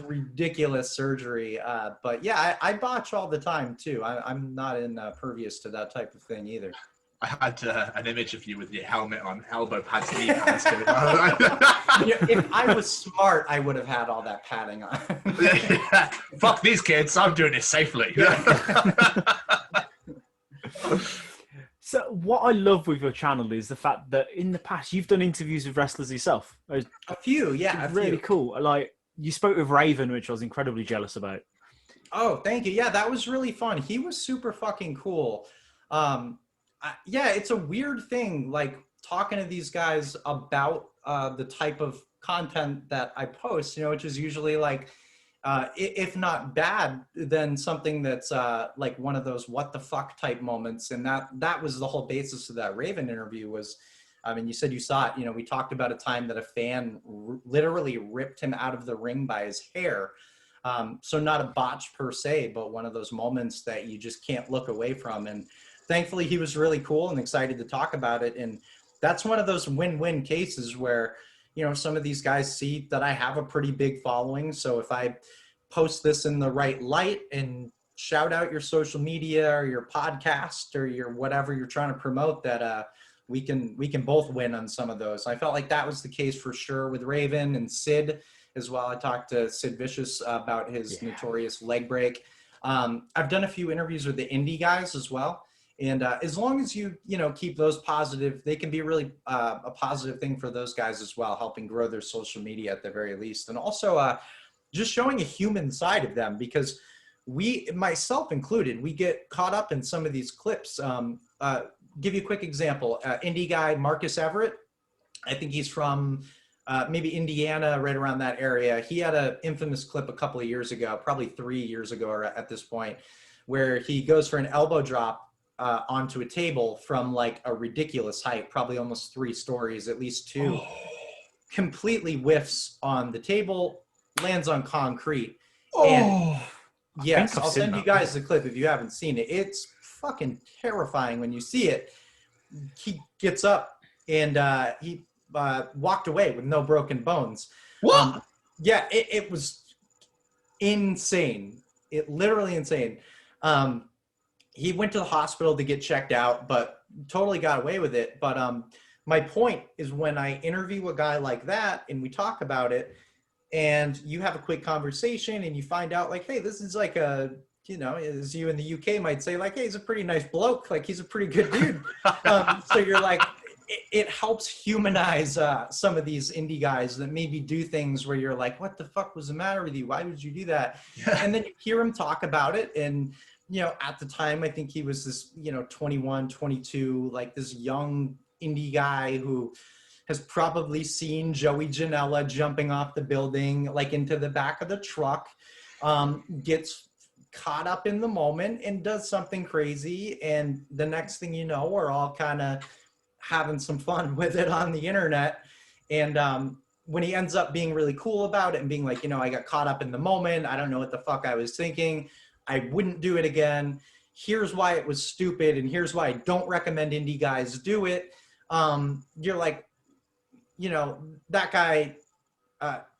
ridiculous surgery. But yeah, I botch all the time too. I'm not impervious to that type of thing either. I had an image of you with your helmet on, elbow pads, knee pads. If I was smart, I would have had all that padding on. Fuck these kids, I'm doing this safely. So what I love with your channel is the fact that in the past you've done interviews with wrestlers yourself. A few, yeah. Really cool. Like you spoke with Raven, which I was incredibly jealous about. Oh, thank you. Yeah, that was really fun. He was super fucking cool. Yeah, it's a weird thing, like talking to these guys about the type of content that I post, you know, which is usually like, if not bad, then something that's like one of those what the fuck type moments. And that was the whole basis of that Raven interview was, I mean, you said you saw it, you know, we talked about a time that a fan literally ripped him out of the ring by his hair. So not a botch per se, but one of those moments that you just can't look away from. And thankfully he was really cool and excited to talk about it. And that's one of those win-win cases where, you know, some of these guys see that I have a pretty big following. So if I post this in the right light and shout out your social media or your podcast or your whatever you're trying to promote, that we can both win on some of those. I felt like that was the case for sure with Raven and Sid as well. I talked to Sid Vicious about his notorious leg break. I've done a few interviews with the indie guys as well. And as long as you know, keep those positive, they can be really a positive thing for those guys as well, helping grow their social media at the very least. And also just showing a human side of them, because we, myself included, we get caught up in some of these clips. Give you a quick example. Indie guy, Marcus Everett, I think he's from maybe Indiana, right around that area. He had an infamous clip a couple of years ago, probably 3 years ago or at this point, where he goes for an elbow drop onto a table from like a ridiculous height, probably almost 3 stories, at least 2, completely whiffs on the table, lands on concrete. And Yes, I'll send you guys the clip if you haven't seen it. It's fucking terrifying when you see it. He gets up and he walked away with no broken bones. What? Yeah, it was insane. It literally insane. He went to the hospital to get checked out, but totally got away with it. But my point is, when I interview a guy like that and we talk about it, and you have a quick conversation and you find out like, hey, this is like a, you know, as you in the UK might say, like, hey, he's a pretty nice bloke. Like, he's a pretty good dude. So you're like, it helps humanize some of these indie guys that maybe do things where you're like, what the fuck was the matter with you? Why would you do that? And then you hear him talk about it. And, you know, at the time, I think he was this, you know, 21, 22, like this young indie guy who has probably seen Joey Janela jumping off the building, like into the back of the truck, gets caught up in the moment and does something crazy. And the next thing you know, we're all kind of having some fun with it on the internet. And when he ends up being really cool about it and being like, you know, I got caught up in the moment. I don't know what the fuck I was thinking. I wouldn't do it again. Here's why it was stupid. And here's why I don't recommend indie guys do it. You're like, you know, that guy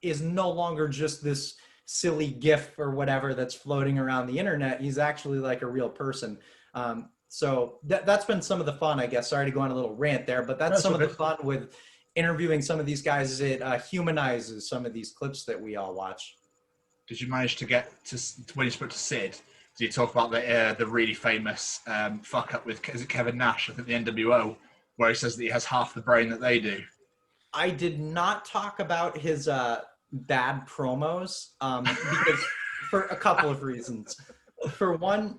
is no longer just this silly gif or whatever that's floating around the internet. He's actually like a real person. So that's been some of the fun, I guess. Sorry to go on a little rant there, but that's some of the fun with interviewing some of these guys. It humanizes some of these clips that we all watch. Did you manage to get to, when you spoke to Sid, did you talk about the really famous fuck up with, is it Kevin Nash, I think the NWO, where he says that he has half the brain that they do? I did not talk about his bad promos because for a couple of reasons. For one,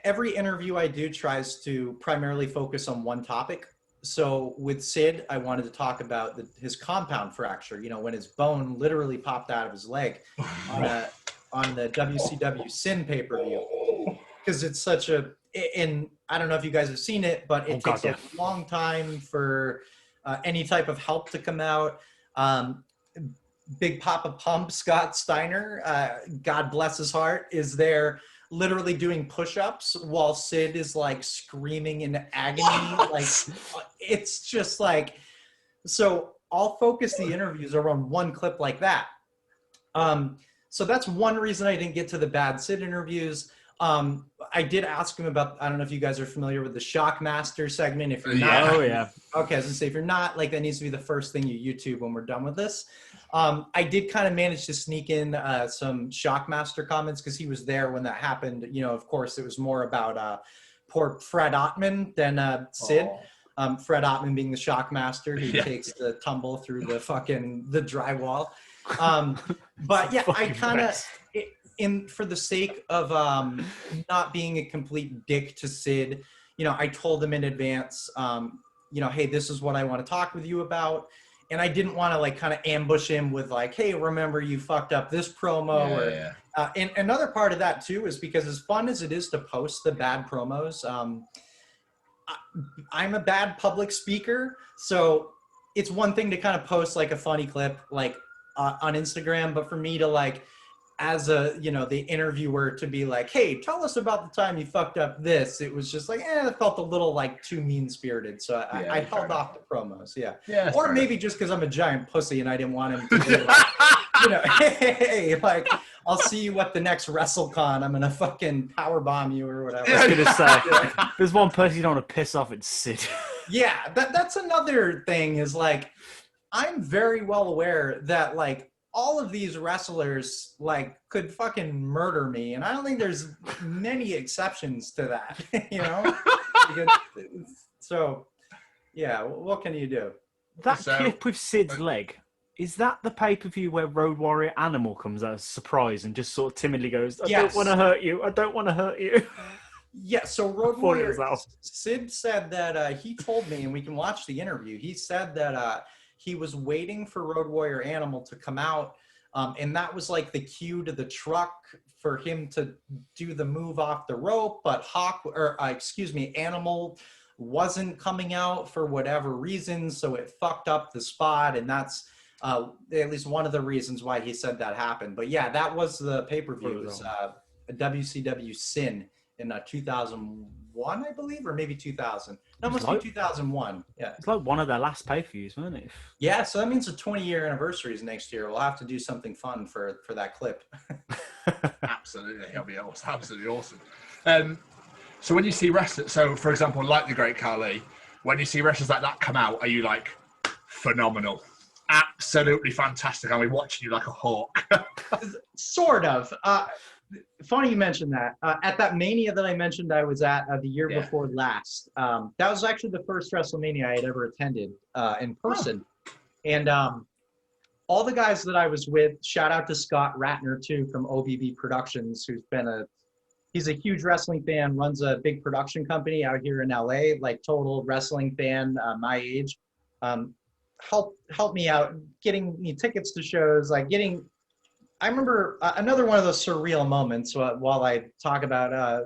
every interview I do tries to primarily focus on one topic. So with Sid, I wanted to talk about his compound fracture, you know, when his bone literally popped out of his leg on the WCW Sin pay-per-view. Because it's such a, and I don't know if you guys have seen it, but it takes a long time for any type of help to come out. Big Papa Pump, Scott Steiner, God bless his heart, is there literally doing push-ups while Sid is like screaming in agony. Like, it's just like, so I'll focus the interviews around one clip like that. So that's one reason I didn't get to the bad Sid interviews. I did ask him about, I don't know if you guys are familiar with the Shockmaster segment. If you're not, oh yeah. Okay, I was gonna say, if you're not, like, that needs to be the first thing you YouTube when we're done with this. I did kind of manage to sneak in some Shockmaster comments because he was there when that happened. You know, of course, it was more about poor Fred Ottman than Sid. Fred Ottman being the Shockmaster who takes the tumble through the drywall. But yeah, I kind of, for the sake of not being a complete dick to Sid, you know, I told him in advance, you know, hey, this is what I want to talk with you about. And I didn't want to like kind of ambush him with like, hey, remember you fucked up this promo. And another part of that too is because as fun as it is to post the bad promos, I'm a bad public speaker. So it's one thing to kind of post like a funny clip like on Instagram, but for me to like, as a, you know, the interviewer to be like, hey, tell us about the time you fucked up this. It was just like, it felt a little like too mean-spirited. So I held off the promos. Yeah. Or maybe just because I'm a giant pussy and I didn't want him to be like, you know, hey, like, I'll see you at the next WrestleCon. I'm going to fucking powerbomb you or whatever. I was going to say, there's one person you don't want to piss off, it's Sid. Yeah, that's another thing is like, I'm very well aware that like, all of these wrestlers like could fucking murder me. And I don't think there's many exceptions to that, you know? So yeah, what can you do? That clip with Sid's leg, is that the pay-per-view where Road Warrior Animal comes out as a surprise and just sort of timidly goes, I don't want to hurt you. I don't want to hurt you. Yeah, so Road Warrior, Sid said that he told me, and we can watch the interview, he said that he was waiting for Road Warrior Animal to come out, and that was like the cue to the truck for him to do the move off the rope, but Animal wasn't coming out for whatever reason, so it fucked up the spot, and that's At least one of the reasons why he said that happened. But yeah, that was the pay-per-view. It was a WCW Sin in 2001, I believe, or maybe 2000. No, must be 2001. Yeah. It's like one of their last pay-per-views, wasn't it? Yeah, so that means the 20-year anniversary is next year. We'll have to do something fun for that clip. Absolutely. It'll be awesome. Absolutely awesome. So when you see wrestlers, so for example, like the Great Khali, when you see wrestlers like that come out, are you like, phenomenal? Absolutely fantastic. Are we watching you like a hawk? Sort of. Funny you mentioned that. At that Mania that I mentioned I was at the year before last, that was actually the first WrestleMania I had ever attended in person. And all the guys that I was with, shout out to Scott Ratner too from OVB Productions, he's a huge wrestling fan, runs a big production company out here in LA, like total wrestling fan, my age. Help me out getting me tickets to shows, I remember another one of those surreal moments while I talk about,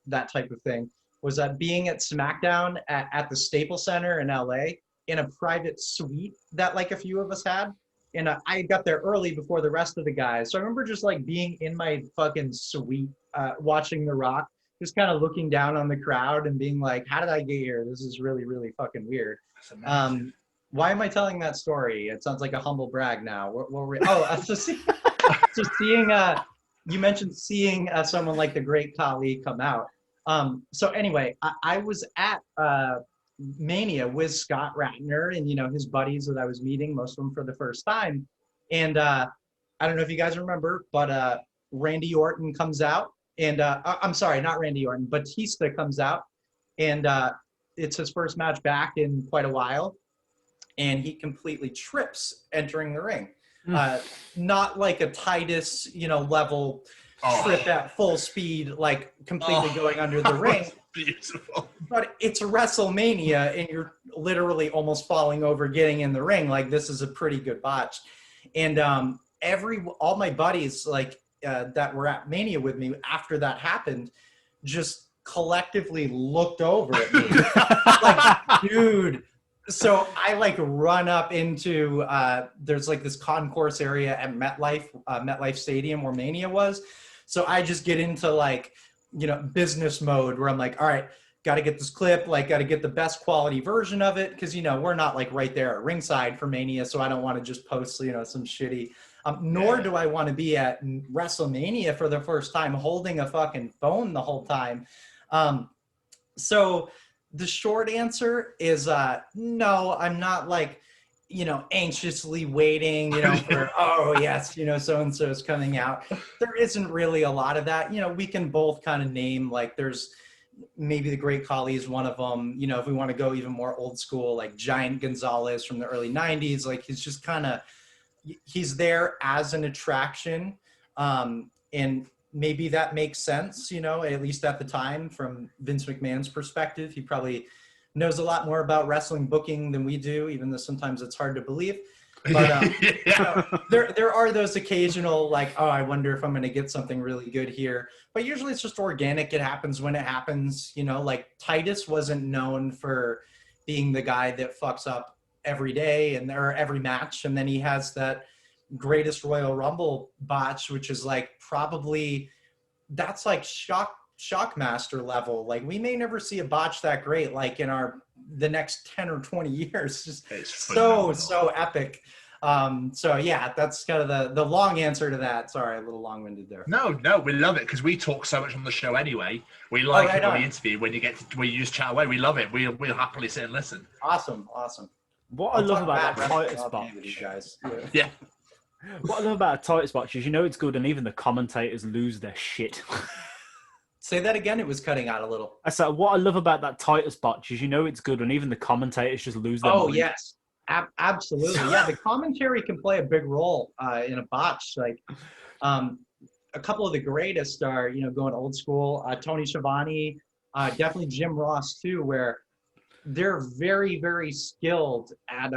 that type of thing was being at SmackDown at the Staples Center in LA in a private suite that like a few of us had. And I got there early before the rest of the guys. So I remember just like being in my fucking suite, watching The Rock, just kind of looking down on the crowd and being like, how did I get here? This is really, really fucking weird. Why am I telling that story? It sounds like a humble brag now. So seeing, you mentioned seeing someone like the Great Khali come out. So anyway, I was at Mania with Scott Ratner and, his buddies that I was meeting, most of them for the first time. And I don't know if you guys remember, but Randy Orton comes out and I'm sorry, not Randy Orton, Batista comes out and it's his first match back in quite a while. And he completely trips entering the ring. Not like a Titus, level trip at full speed, like completely going under the ring. Beautiful. But it's a WrestleMania and you're literally almost falling over getting in the ring. Like this is a pretty good botch. And all my buddies that were at Mania with me after that happened just collectively looked over at me. Like, dude. So I run up into there's this concourse area at MetLife Stadium where Mania was. So I just get into business mode where I'm like, all right, got to get this clip, got to get the best quality version of it because we're not right there at ringside for Mania, so I don't want to just post some shitty. Nor do I want to be at WrestleMania for the first time holding a fucking phone the whole time. So. The short answer is no, I'm not anxiously waiting, for, oh yes, so-and-so is coming out. There isn't really a lot of that. We can both kind of name, there's maybe the Great Khali is one of them. If we want to go even more old school, Giant Gonzalez from the early 90s, he's just he's there as an attraction. And maybe that makes sense, at least at the time from Vince McMahon's perspective. He probably knows a lot more about wrestling booking than we do, even though sometimes it's hard to believe. But there are those occasional oh, I wonder if I'm going to get something really good here. But usually it's just organic. It happens when it happens. Titus wasn't known for being the guy that fucks up every day or every match. And then he has that Greatest Royal Rumble botch, which is probably that's Shockmaster level. We may never see a botch that great in the next 10 or 20 years. Just so epic. So yeah, that's kind of the long answer to that. Sorry, a little long-winded there. No, we love it because we talk so much on the show anyway. We like it when we interview, when you just chat away. We love it. We'll happily sit and listen. Awesome. What I love about that Titus botch, guys. Yeah. What I love about a Titus botch is it's good and even the commentators lose their shit. Say that again, it was cutting out a little. I said, what I love about that Titus botch is it's good and even the commentators just lose their mind. Oh, yes. Absolutely. Yeah, the commentary can play a big role in a botch. A couple of the greatest are, going old school. Tony Schiavone, definitely Jim Ross too, where they're very, very skilled at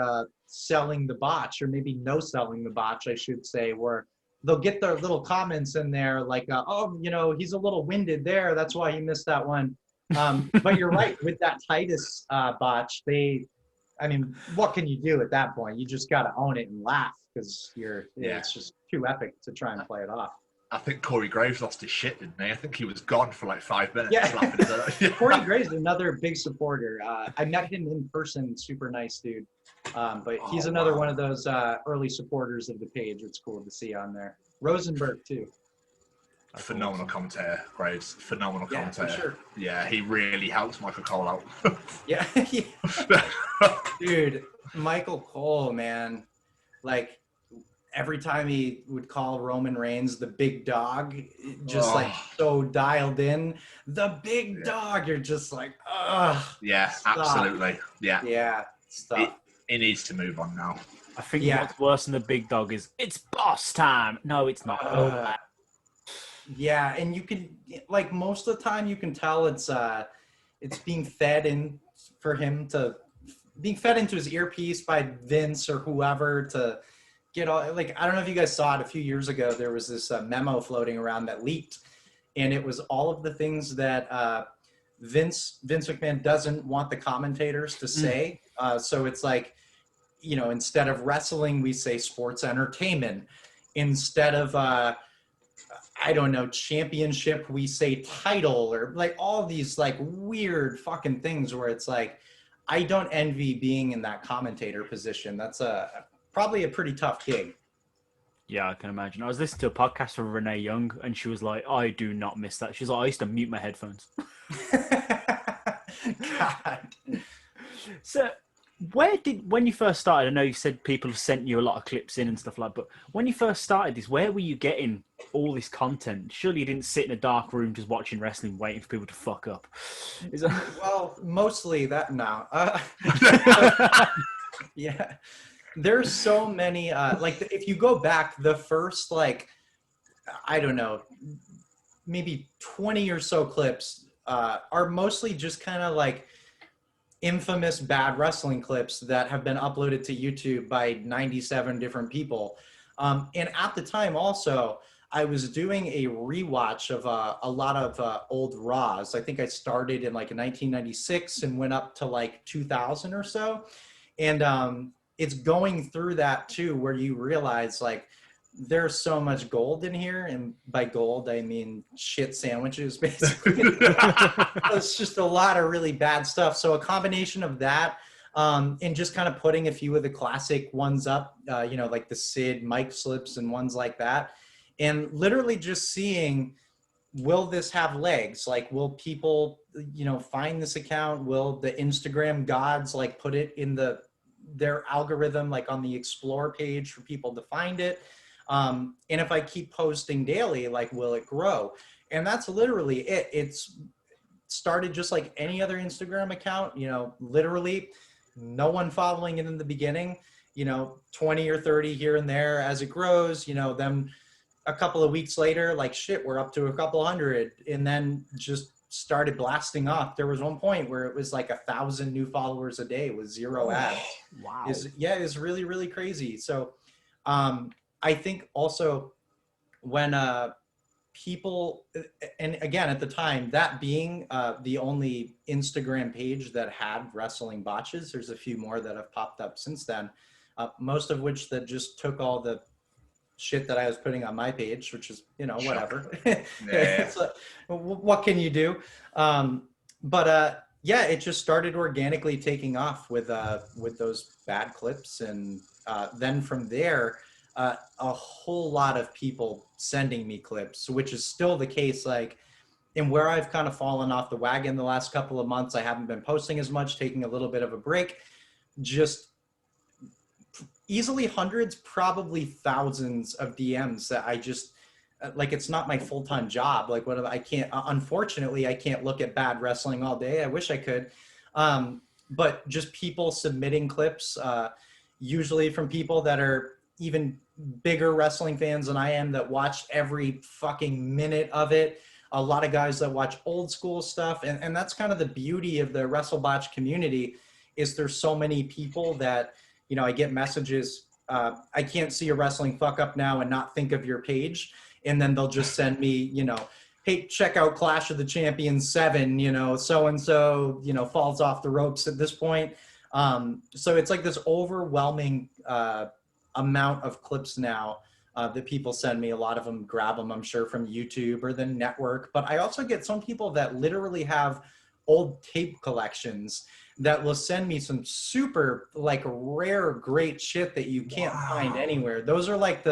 selling the botch, or maybe no selling the botch, I should say, where they'll get their little comments in there he's a little winded there. That's why he missed that one. But you're right, with that Titus botch, they I mean, what can you do at that point? You just got to own it and laugh because it's just too epic to try and play it off. I think Corey Graves lost his shit, didn't he? I think he was gone for like 5 minutes. Yeah. Corey Graves is another big supporter. I met him in person, super nice dude. But he's another one of those early supporters of the page. It's cool to see on there. Rosenberg, too. Phenomenal commentator, Graves. Phenomenal commentator. For sure. Yeah, he really helps Michael Cole out. Yeah. Dude, Michael Cole, man. Like, every time he would call Roman Reigns the big dog, just like so dialed in. The big dog. You're just like, ugh. Yeah, stop. Absolutely. Yeah. Yeah, stop. He needs to move on now. I think what's worse than the big dog is it's boss time. No, it's not. Yeah, and you can, like, most of the time you can tell it's being fed in for him to being fed into his earpiece by Vince or whoever to get all, like, I don't know if you guys saw it a few years ago. There was this memo floating around that leaked, and it was all of the things that Vince McMahon doesn't want the commentators to say. So it's like, you know, instead of wrestling, we say sports entertainment. Instead of I don't know, championship, we say title, or like all these like weird fucking things where it's like, I don't envy being in that commentator position. That's probably a pretty tough gig. Yeah, I can imagine. I was listening to a podcast from Renee Young, and she was like, I do not miss that. She's like, I used to mute my headphones. God. So when you first started, I know you said people have sent you a lot of clips in and stuff like that, but when you first started this, where were you getting all this content? Surely you didn't sit in a dark room just watching wrestling, waiting for people to fuck up. Well, mostly that now. Yeah. There's so many, like if you go back, the first, like, I don't know, maybe 20 or so clips are mostly just kind of like infamous bad wrestling clips that have been uploaded to YouTube by 97 different people. And at the time also, I was doing a rewatch of a lot of old Raws. I think I started in like 1996 and went up to like 2000 or so. And it's going through that too, where you realize like there's so much gold in here. And by gold, I mean shit sandwiches, basically. It's just a lot of really bad stuff. So a combination of that and just kind of putting a few of the classic ones up, you know, like the Sid mic slips and ones like that. And literally just seeing, will this have legs? Like, will people, you know, find this account? Will the Instagram gods like put it in their algorithm, like on the explore page for people to find it? And if I keep posting daily, like, will it grow? And that's literally it. It's started just like any other Instagram account, you know, literally no one following it in the beginning, you know, 20 or 30 here and there as it grows, you know, then a couple of weeks later, like shit, we're up to a couple hundred, and then just started blasting off. There was one point where it was like 1,000 new followers a day with 0 ads. Wow. It's really, really crazy. So, I think also when people, and again, at the time, that being the only Instagram page that had wrestling botches, there's a few more that have popped up since then, most of which that just took all the shit that I was putting on my page, which is, you know, whatever. It's like, what can you do? But it just started organically taking off with those bad clips. And then from there, a whole lot of people sending me clips, which is still the case. Like, and where I've kind of fallen off the wagon the last couple of months, I haven't been posting as much, taking a little bit of a break, just easily hundreds, probably thousands of DMs that I just, like, it's not my full-time job. Like, what I can't, unfortunately, I can't look at bad wrestling all day. I wish I could. But just people submitting clips, usually from people that are even bigger wrestling fans than I am, that watched every fucking minute of it. A lot of guys that watch old school stuff. And that's kind of the beauty of the WrestleBotch community, is there's so many people that, you know, I get messages, I can't see a wrestling fuck up now and not think of your page. And then they'll just send me, you know, hey, check out Clash of the Champions 7, you know, so-and-so, you know, falls off the ropes at this point. So it's like this overwhelming amount of clips now that people send me. A lot of them grab them, I'm sure, from YouTube or the network. But I also get some people that literally have old tape collections that will send me some super like rare, great shit that you can't find anywhere. Those are like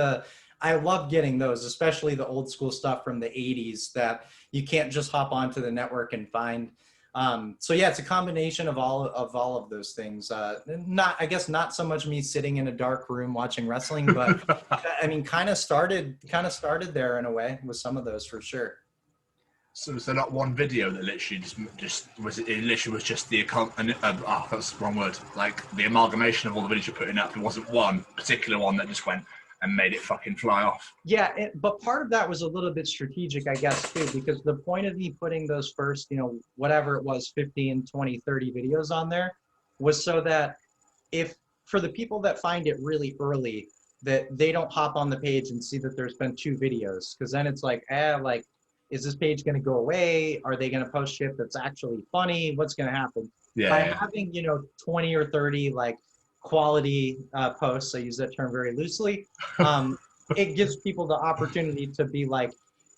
I love getting those, especially the old school stuff from the 80s that you can't just hop onto the network and find. So yeah, it's a combination of all of those things. I guess not so much me sitting in a dark room watching wrestling, but I mean, kind of started there in a way with some of those for sure. So is there not one video that literally just was it literally was just the that's the wrong word. Like the amalgamation of all the videos you're putting up. There wasn't one particular one that just went and made it fucking fly off. Yeah, but part of that was a little bit strategic, I guess, too, because the point of me putting those first, whatever it was, 15, 20, 30 videos on there was so that if for the people that find it really early, that they don't hop on the page and see that there's been 2 videos, because then it's like, is this page going to go away? Are they going to post shit that's actually funny? What's going to happen? Yeah. By having, 20 or 30 like quality posts, I use that term very loosely, it gives people the opportunity to be like,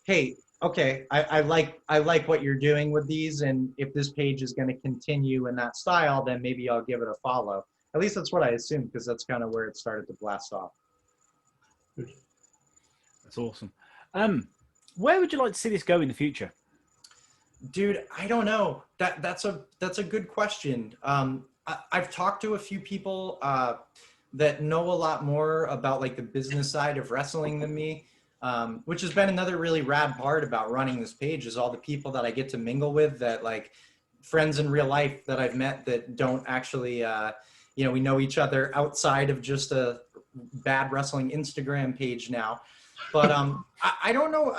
hey, okay, I like what you're doing with these, and if this page is going to continue in that style, then maybe I'll give it a follow. At least that's what I assume, because that's kind of where it started to blast off. That's awesome. Where would you like to see this go in the future? Dude, I don't know. That's a good question. I've talked to a few people that know a lot more about like the business side of wrestling than me, which has been another really rad part about running this page is all the people that I get to mingle with, that like friends in real life that I've met that don't actually, we know each other outside of just a bad wrestling Instagram page now. But I don't know,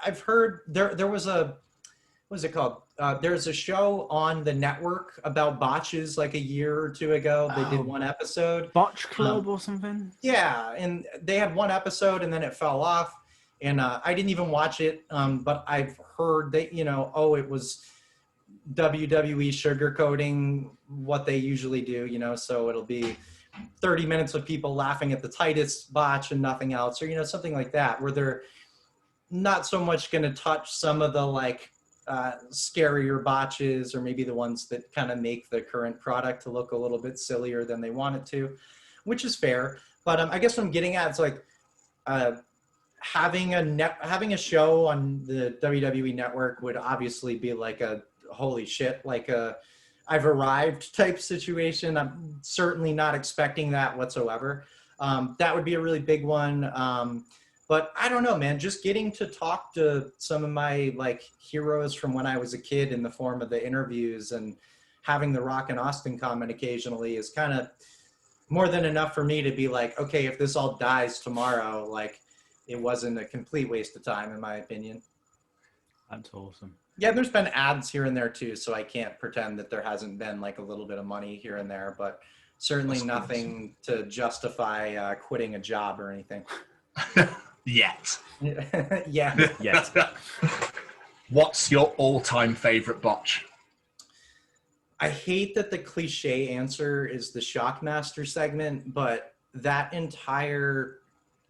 I've heard there was what is it called? There's a show on the network about botches like a year or 2 ago. They did one episode. Botch Club or something? Yeah, and they had one episode and then it fell off. And I didn't even watch it, but I've heard that, it was WWE sugarcoating what they usually do, so it'll be 30 minutes of people laughing at the tightest botch and nothing else, or, something like that, where they're not so much going to touch some of the like scarier botches, or maybe the ones that kind of make the current product to look a little bit sillier than they want it to, which is fair. But I guess what I'm getting at is like having a show on the WWE network would obviously be like a holy shit, like a I've arrived type situation. I'm certainly not expecting that whatsoever. That would be a really big one. But I don't know, man, just getting to talk to some of my like heroes from when I was a kid in the form of the interviews, and having The Rock and Austin comment occasionally is kind of more than enough for me to be like, okay, if this all dies tomorrow, like it wasn't a complete waste of time, in my opinion. That's awesome. Yeah, there's been ads here and there too, so I can't pretend that there hasn't been like a little bit of money here and there, but certainly nothing to justify quitting a job or anything. Yet. Yeah. Yes. What's your all-time favorite botch? I hate that the cliche answer is the Shockmaster segment, but that entire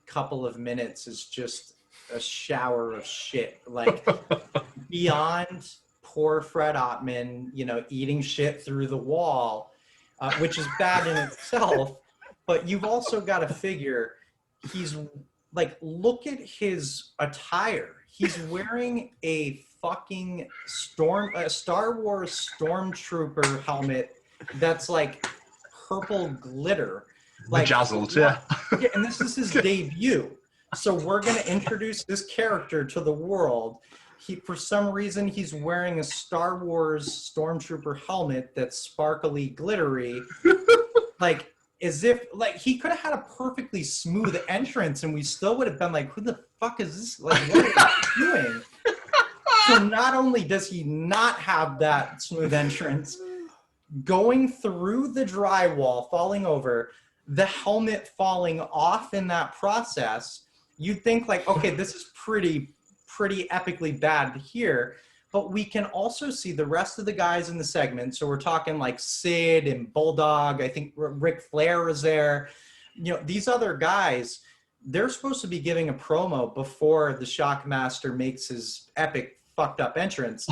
couple of minutes is just a shower of shit. Like beyond poor Fred Ottman, eating shit through the wall, which is bad in itself. But you've also got to figure he's like, look at his attire. He's wearing a fucking Star Wars Stormtrooper helmet that's like purple glitter. Like, Bejazzled, yeah. Yeah, and this is his debut. So we're going to introduce this character to the world. For some reason, he's wearing a Star Wars Stormtrooper helmet that's sparkly, glittery. Like, as if, like, he could have had a perfectly smooth entrance and we still would have been like, who the fuck is this? Like, what are you doing? So not only does he not have that smooth entrance, going through the drywall, falling over, the helmet falling off in that process, you'd think like, okay, this is pretty epically bad here. but we can also see the rest of the guys in the segment. So we're talking like Sid and Bulldog. I think Ric Flair is there. You know, these other guys, they're supposed to be giving a promo before the Shockmaster makes his epic fucked up entrance.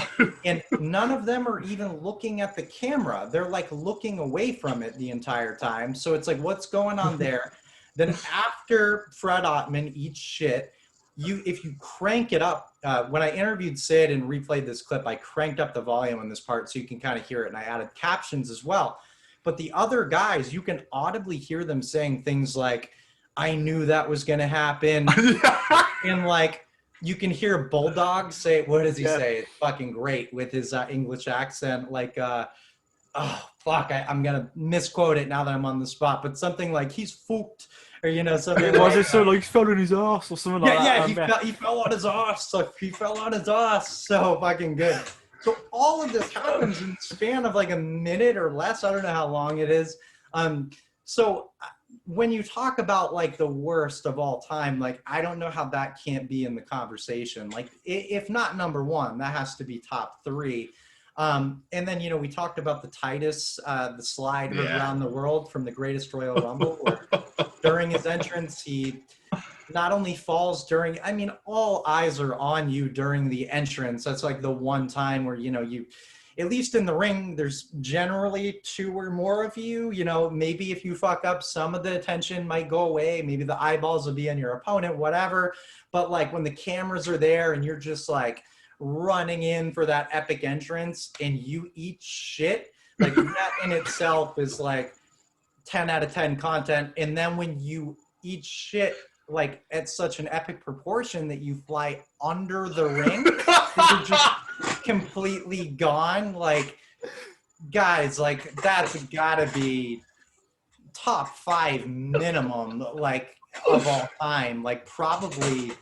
And none of them are even looking at the camera. They're like looking away from it the entire time. So it's like, what's going on there? Then after Fred Ottman eats shit, if you crank it up, when I interviewed Sid and replayed this clip, I cranked up the volume on this part so you can kind of hear it, and I added captions as well. But the other guys, you can audibly hear them saying things like, I knew that was going to happen. And like, you can hear Bulldog say, what does he say? It's fucking great with his English accent. Like, oh, fuck, I'm going to misquote it now that I'm on the spot. But something like, he's fooked. Or, you know, something was it so like he fell on his ass or something like that? Yeah, he fell on his ass. Like, he fell on his ass. So fucking good. So all of this happens in the span of like a minute or less. I don't know how long it is. So when you talk about like the worst of all time, like I don't know how that can't be in the conversation. Like if not number one, that has to be top three. And then, you know, we talked about the Titus, the slide around the world from the Greatest Royal Rumble, where during his entrance, he not only falls during, I mean, all eyes are on you during the entrance. That's like the one time where, you know, you, at least in the ring, there's generally two or more of you. You know, maybe if you fuck up, some of the attention might go away. Maybe the eyeballs will be on your opponent, whatever. But like when the cameras are there and you're just like running in for that epic entrance and you eat shit, like that in itself is like 10 out of 10 content. And then when you eat shit like at such an epic proportion that you fly under the ring, you're just completely gone. Like, guys, like that's gotta be top 5 minimum, like of all time. Like probably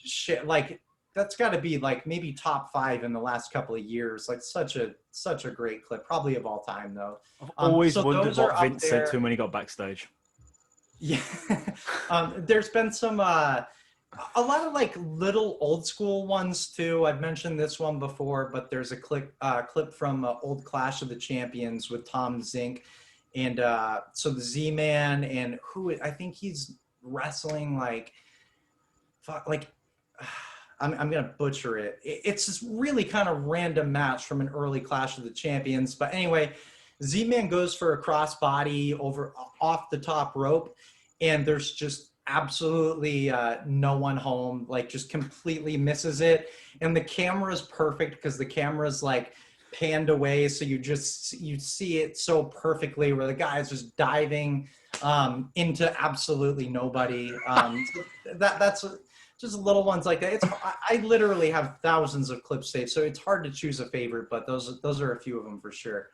shit, like that's got to be like maybe top 5 in the last couple of years. Like such a great clip, probably of all time though. I've always wondered what Vince said to him when he got backstage. Yeah. There's been some a lot of like little old school ones too. I've mentioned this one before, but there's a clip from old Clash of the Champions with Tom Zink, and so the Z-Man, and who I think he's wrestling like I'm gonna butcher it. It's this really kind of random match from an early Clash of the Champions. But anyway, Z-Man goes for a crossbody off the top rope, and there's just absolutely no one home. Like just completely misses it, and the camera's perfect because the camera's like panned away, so you see it so perfectly where the guy is just diving into absolutely nobody. That's just little ones like that. I literally have thousands of clips saved, so it's hard to choose a favorite, but those are a few of them for sure.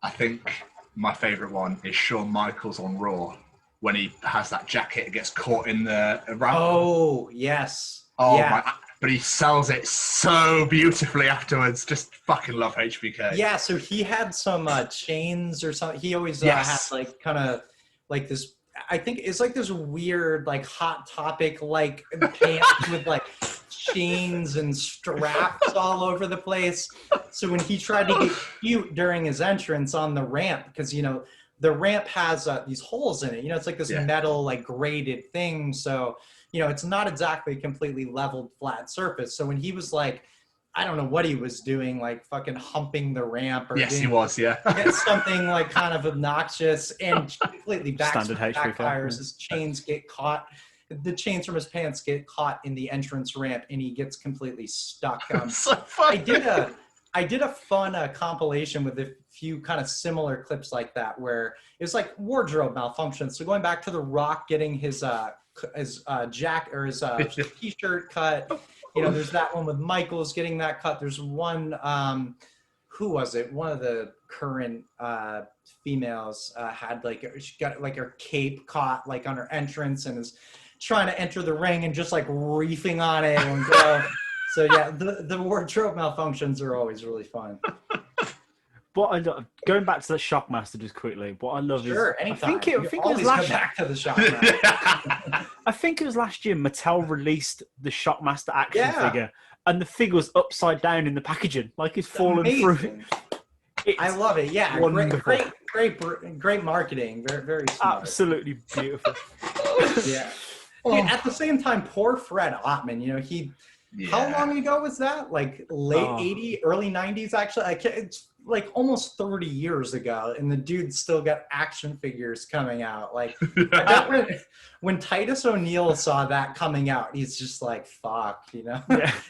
I think my favorite one is Shawn Michaels on Raw when he has that jacket and gets caught in the ramp. Oh, yes. Oh, yeah. But he sells it so beautifully afterwards. Just fucking love HBK. Yeah, so he had some chains or something. He always has like kind of like this, I think it's like this weird like Hot Topic like pants with like chains and straps all over the place. So when he tried to get cute during his entrance on the ramp, because you know the ramp has these holes in it, you know, it's like this metal like grated thing, so you know it's not exactly a completely leveled flat surface. So when he was like, I don't know what he was doing, like fucking humping the ramp or he was, something like kind of obnoxious and completely backfires. His chains get caught. The chains from his pants get caught in the entrance ramp, and he gets completely stuck. So funny. I did a fun compilation with a few kind of similar clips like that, where it was like wardrobe malfunction. So going back to The Rock getting his jack or his t-shirt cut. You know, there's that one with Michaels getting that cut. There's one, who was it? One of the current females had like, she got like her cape caught like on her entrance and is trying to enter the ring and just like reefing on it and go. So yeah, the wardrobe malfunctions are always really fun. Going back to the Shockmaster just quickly, what I love is anytime. I think it was last back to the Shockmaster. I think it was last year Mattel released the Shockmaster action figure, and the figure's upside down in the packaging, like it's fallen through. I love it. Yeah, wonderful. Great marketing. Very, very smart. Absolutely beautiful. Yeah. Dude, at the same time, poor Fred Ottman. You know, how long ago was that? like late 80s, early 90s. Actually, it's like almost 30 years ago, and the dude still got action figures coming out. Like I bet when Titus O'Neil saw that coming out, he's just like, "Fuck," you know.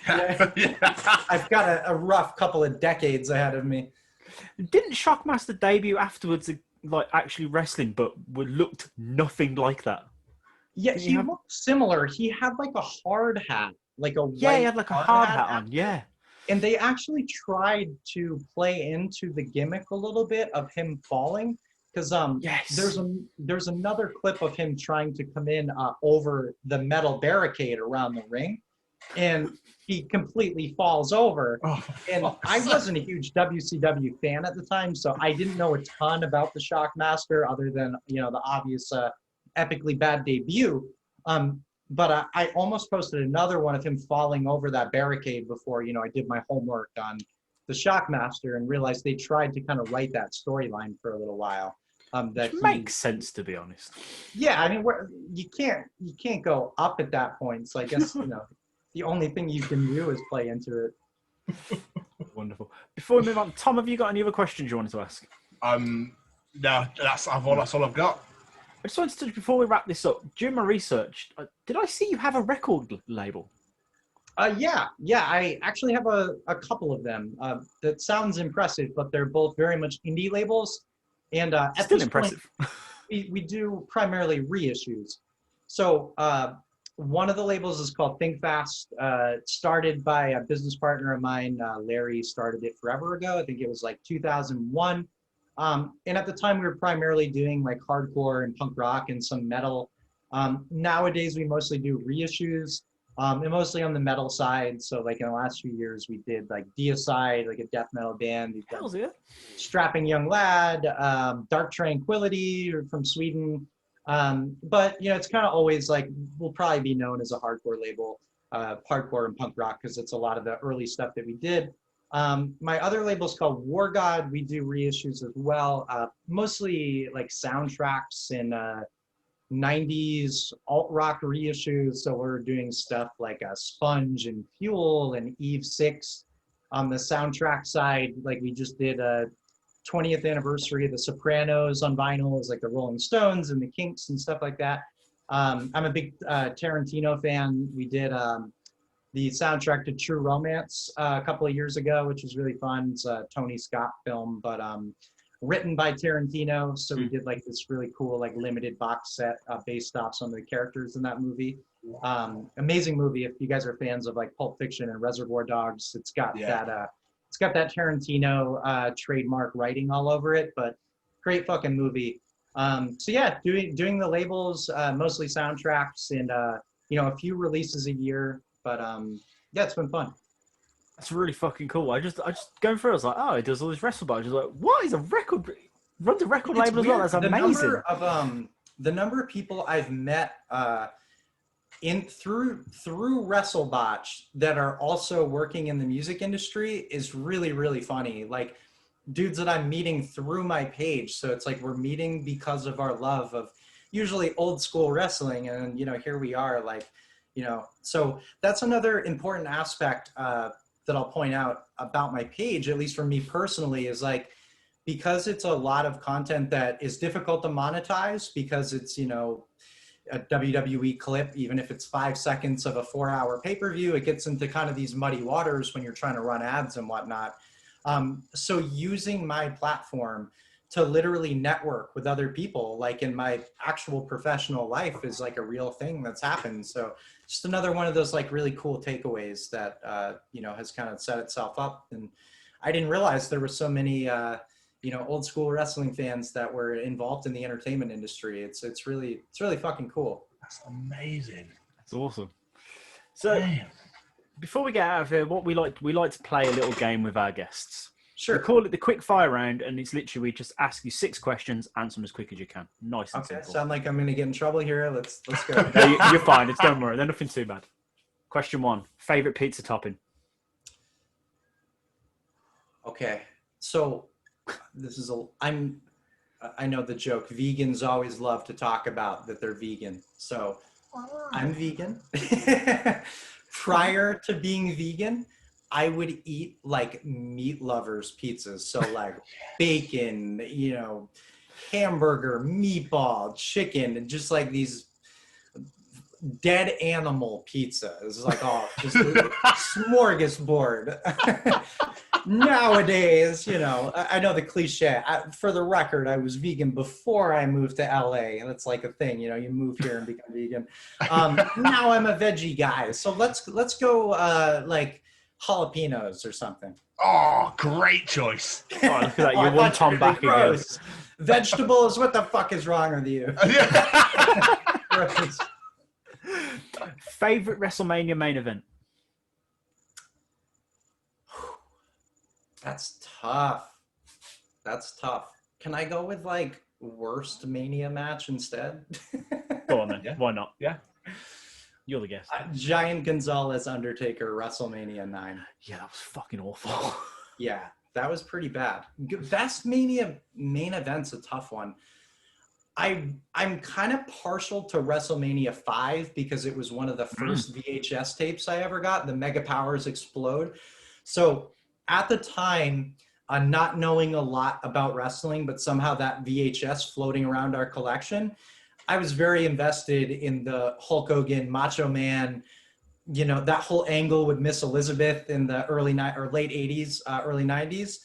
I've got a rough couple of decades ahead of me. Didn't Shockmaster debut afterwards, like actually wrestling, but looked nothing like that? Yeah, he looked similar. He had like a hard hat, like a he had like a hard hat on. Yeah. And they actually tried to play into the gimmick a little bit of him falling, because there's another clip of him trying to come in over the metal barricade around the ring, and he completely falls over. And I wasn't a huge WCW fan at the time, so I didn't know a ton about the Shockmaster other than, you know, the obvious epically bad debut. But I almost posted another one of him falling over that barricade before, you know, I did my homework on the Shockmaster and realized they tried to kind of write that storyline for a little while. That makes sense, to be honest. Yeah, I mean, you can't go up at that point. So I guess, you know, the only thing you can do is play into it. Wonderful. Before we move on, Tom, have you got any other questions you wanted to ask? No, that's all I've got. I just wanted to, before we wrap this up, during my research, did I see you have a record label? Yeah, I actually have a couple of them. That sounds impressive, but they're both very much indie labels. And at Still this impressive. Point, we do primarily reissues. So one of the labels is called Think Fast. Started by a business partner of mine. Larry started it forever ago. I think it was like 2001. And at the time, we were primarily doing like hardcore and punk rock and some metal. Nowadays, we mostly do reissues, and mostly on the metal side. So like in the last few years, we did like Deicide, like a death metal band. We've done Strapping Young Lad, Dark Tranquility from Sweden. But, you know, it's kind of always like, we'll probably be known as a hardcore label, hardcore and punk rock, because it's a lot of the early stuff that we did. My other label is called War God. We do reissues as well, mostly like soundtracks and 90s alt rock reissues. So we're doing stuff like Sponge and Fuel and Eve 6. On the soundtrack side, like we just did a 20th anniversary of The Sopranos on vinyl, is like the Rolling Stones and the Kinks and stuff like that. I'm a big Tarantino fan. We did the soundtrack to True Romance a couple of years ago, which was really fun. It's a Tony Scott film, but written by Tarantino. So we did like this really cool, like limited box set based off some of the characters in that movie. Amazing movie. If you guys are fans of like Pulp Fiction and Reservoir Dogs, it's got that Tarantino trademark writing all over it, but great fucking movie. So yeah, doing the labels, mostly soundtracks, and you know, a few releases a year. But yeah, it's been fun. That's really fucking cool. I just going through, I was like, oh, it does all this WrestleBotch. I was like, what is a record? Runs a record label as well. That's amazing. The number of people I've met through WrestleBotch that are also working in the music industry is really, really funny. Like dudes that I'm meeting through my page. So it's like we're meeting because of our love of usually old school wrestling, and you know, here we are, like, you know. So that's another important aspect that I'll point out about my page, at least for me personally, is like, because it's a lot of content that is difficult to monetize, because it's, you know, a WWE clip, even if it's 5 seconds of a 4-hour pay-per-view, it gets into kind of these muddy waters when you're trying to run ads and whatnot. So using my platform to literally network with other people, like in my actual professional life, is like a real thing that's happened. So just another one of those like really cool takeaways that, you know, has kind of set itself up. And I didn't realize there were so many, you know, old school wrestling fans that were involved in the entertainment industry. It's really fucking cool. That's amazing. That's awesome. So before we get out of here, what we like to play a little game with our guests. Sure. We call it the quick fire round, and it's literally we just ask you 6 questions, answer them as quick as you can. Nice and simple. Sound like I'm going to get in trouble here. Let's go. No, you're fine. Don't worry. They're nothing too bad. Question 1: favorite pizza topping? Okay, so I know the joke. Vegans always love to talk about that they're vegan. So I'm vegan. Prior to being vegan, I would eat like meat lovers pizzas. So like bacon, hamburger, meatball, chicken, and just like these dead animal pizzas. Like, just a smorgasbord. Nowadays, I know the cliche. For the record, I was vegan before I moved to LA, and it's like a thing. You move here and become vegan. Now I'm a veggie guy, so let's go like jalapenos or something. Oh, great choice! Oh, look at that! You're one Tom back again. Vegetables. What the fuck is wrong with you? Favorite WrestleMania main event? That's tough. Can I go with like worst Mania match instead? Go on then. Yeah. Why not? Yeah. You're the guest. Giant Gonzalez Undertaker WrestleMania 9. Yeah, that was fucking awful. Yeah, that was pretty bad. Best Mania main event's a tough one. I'm kind of partial to WrestleMania 5 because it was one of the first VHS tapes I ever got, the Mega Powers Explode. So at the time, not knowing a lot about wrestling, but somehow that VHS floating around our collection, I was very invested in the Hulk Hogan, Macho Man, that whole angle with Miss Elizabeth in the late 80s, early 90s.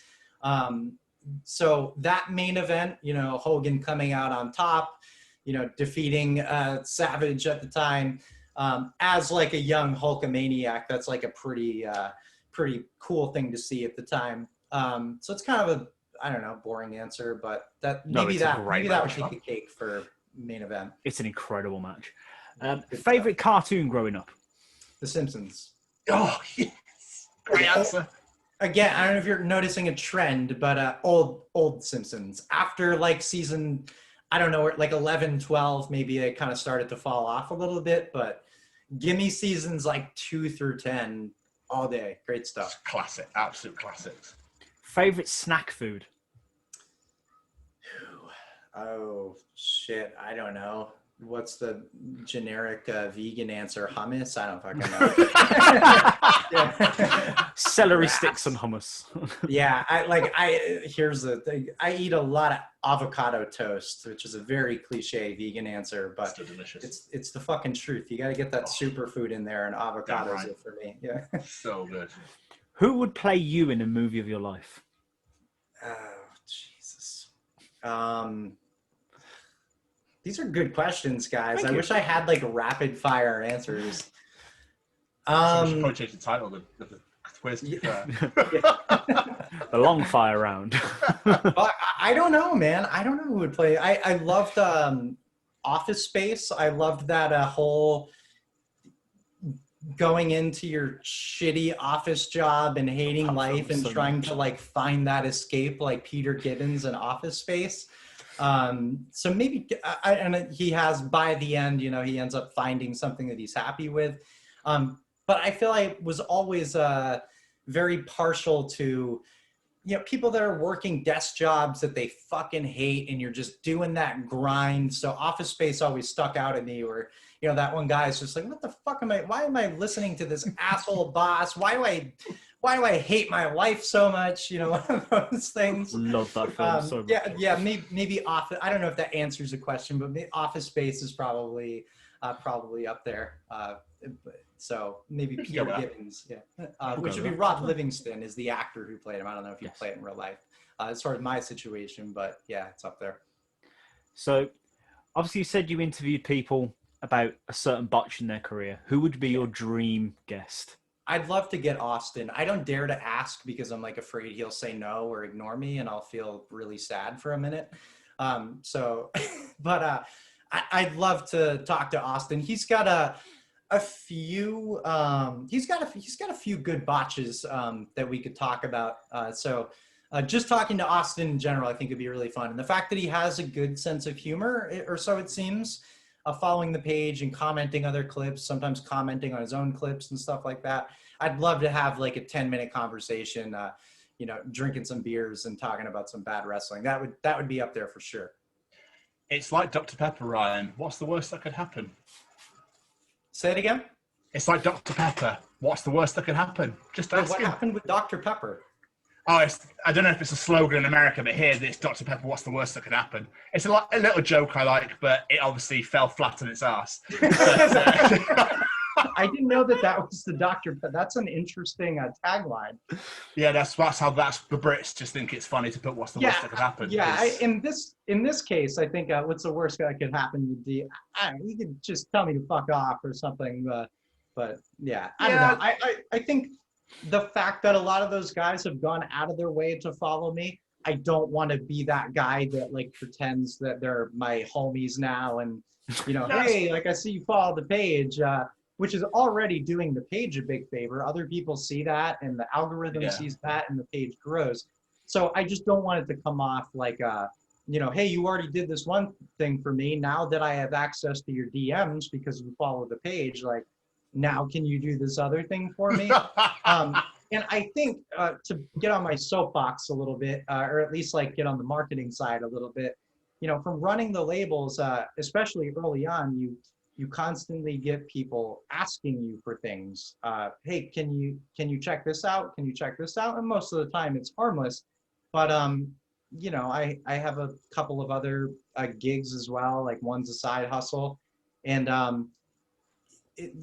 So that main event, Hogan coming out on top, defeating Savage at the time, as like a young Hulkamaniac, that's like a pretty cool thing to see at the time. So it's kind of boring answer, but maybe that would take a cake for main event. It's an incredible match. Favorite cartoon growing up? The Simpsons. Oh, yes. Great answer. Again, I don't know if you're noticing a trend, but old Simpsons. After like season, I don't know, like 11, 12, maybe it kind of started to fall off a little bit, but give me seasons like 2 through 10 all day. Great stuff. Classic, absolute classics. Favorite snack food? Oh, shit. I don't know. What's the generic vegan answer? Hummus? I don't fucking know. Celery sticks and hummus. Yeah, here's the thing. I eat a lot of avocado toast, which is a very cliche vegan answer, but so delicious. It's the fucking truth. You got to get that superfood in there, and avocado's it for me. Yeah. So good. Who would play you in a movie of your life? Oh, Jesus. These are good questions, guys. I wish I had like rapid fire answers. So we should probably change the title of the quiz. The long fire round. I don't know, man. I don't know who would play. I loved Office Space. I loved that whole going into your shitty office job and hating life and trying to like find that escape, like Peter Gibbons in Office Space. So maybe, and he has, by the end, he ends up finding something that he's happy with. But I feel I was always very partial to, people that are working desk jobs that they fucking hate, and you're just doing that grind. So Office Space always stuck out at me, where, that one guy is just like, what the fuck why am I listening to this asshole boss? Why do I hate my life so much? One of those things. Love that film so much. Yeah. Maybe Office. I don't know if that answers the question, but Office Space is probably up there. So maybe Peter Gibbons. Yeah, which would be Rod Livingston is the actor who played him. I don't know if he played it in real life. It's sort of my situation, but yeah, it's up there. So, obviously, you said you interviewed people about a certain botch in their career. Who would be your dream guest? I'd love to get Austin. I don't dare to ask because I'm like afraid he'll say no or ignore me, and I'll feel really sad for a minute. But I'd love to talk to Austin. He's got a few. He's got a few good botches that we could talk about. So just talking to Austin in general, I think it'd be really fun. And the fact that he has a good sense of humor, or so it seems. Following the page and commenting other clips, sometimes commenting on his own clips and stuff like that. I'd love to have like a 10-minute conversation drinking some beers and talking about some bad wrestling. That would be up there for sure. It's like Dr. Pepper, Ryan. What's the worst that could happen? Say it again. It's like Dr. Pepper. What's the worst that could happen? Just ask What happened with Dr. Pepper? Oh, I don't know if it's a slogan in America, but here it's Dr. Pepper. What's the worst that could happen? It's a little joke I like, but it obviously fell flat on its ass. I didn't know that was the Dr. Pepper. That's an interesting tagline. Yeah, that's the Brits just think it's funny to put what's the worst that could happen. Yeah, in this case, I think what's the worst that could happen would be you could just tell me to fuck off or something. But yeah, I don't know. I think the fact that a lot of those guys have gone out of their way to follow me, I don't want to be that guy that like pretends that they're my homies now and hey, like I see you follow the page, which is already doing the page a big favor. Other people see that and the algorithm sees that and the page grows. So I just don't want it to come off like hey, you already did this one thing for me. Now that I have access to your DMs because you follow the page, like, now can you do this other thing for me? And I think to get on my soapbox a little bit, or at least like get on the marketing side a little bit, from running the labels, especially early on, you constantly get people asking you for things. Hey, can you check this out? Can you check this out? And most of the time it's harmless, but I have a couple of other gigs as well. Like one's a side hustle, and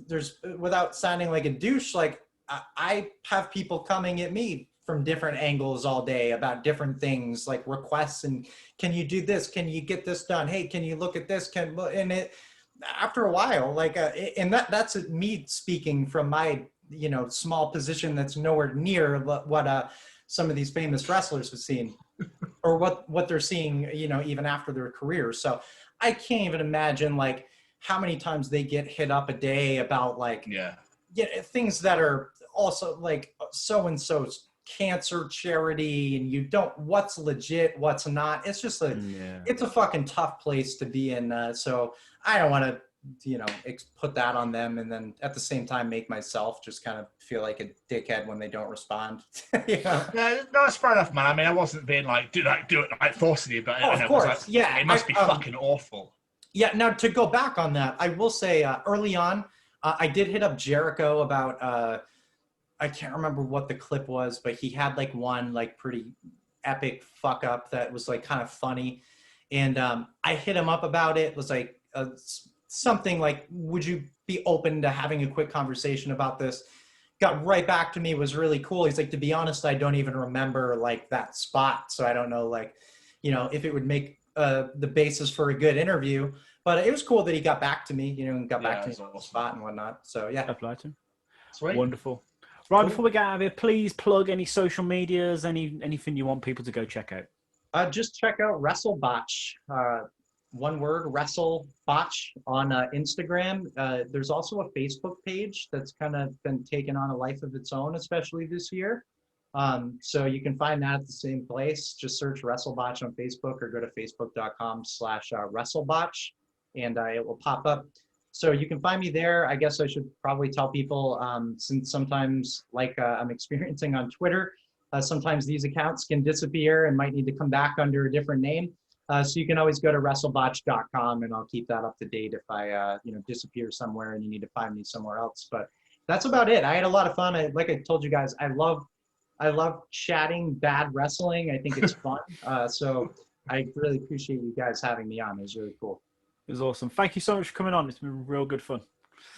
there's, without sounding like a douche, like I have people coming at me from different angles all day about different things, like requests and can you do this? Can you get this done? Hey, can you look at this? And it, after a while, like, and that's me speaking from my, small position that's nowhere near what some of these famous wrestlers have seen or what they're seeing, even after their careers. So I can't even imagine like how many times they get hit up a day about like, things that are also like so-and-so's cancer charity and you don't, what's legit, what's not. It's just it's a fucking tough place to be in. So I don't want to, put that on them and then at the same time make myself just kind of feel like a dickhead when they don't respond. Yeah, no, that's fair enough, man. I mean, I wasn't being like, do it like forcing you, but of course, it must be fucking awful. Yeah, now to go back on that, I will say early on, I did hit up Jericho about, I can't remember what the clip was, but he had like one like pretty epic fuck up that was like kind of funny. And I hit him up about it. It was like something like, would you be open to having a quick conversation about this? Got right back to me. It was really cool. He's like, to be honest, I don't even remember like that spot. So I don't know, like, if it would make the basis for a good interview. But it was cool that he got back to me, and got back to me on the spot and whatnot. So yeah. Apply to him. Sweet. Wonderful. Right, before we get out of here, please plug any social medias, anything you want people to go check out. Just check out WrestleBotch. One word, WrestleBotch on Instagram. There's also a Facebook page that's kind of been taken on a life of its own, especially this year. So you can find that at the same place. Just search WrestleBotch on Facebook or go to facebook.com/WrestleBotch and it will pop up. So you can find me there. I guess I should probably tell people, since sometimes, like I'm experiencing on Twitter, sometimes these accounts can disappear and might need to come back under a different name. So you can always go to WrestleBotch.com and I'll keep that up to date if I, disappear somewhere and you need to find me somewhere else. But that's about it. I had a lot of fun. Like I told you guys, I love chatting bad wrestling. I think it's fun. So I really appreciate you guys having me on. It was really cool. It was awesome. Thank you so much for coming on. It's been real good fun.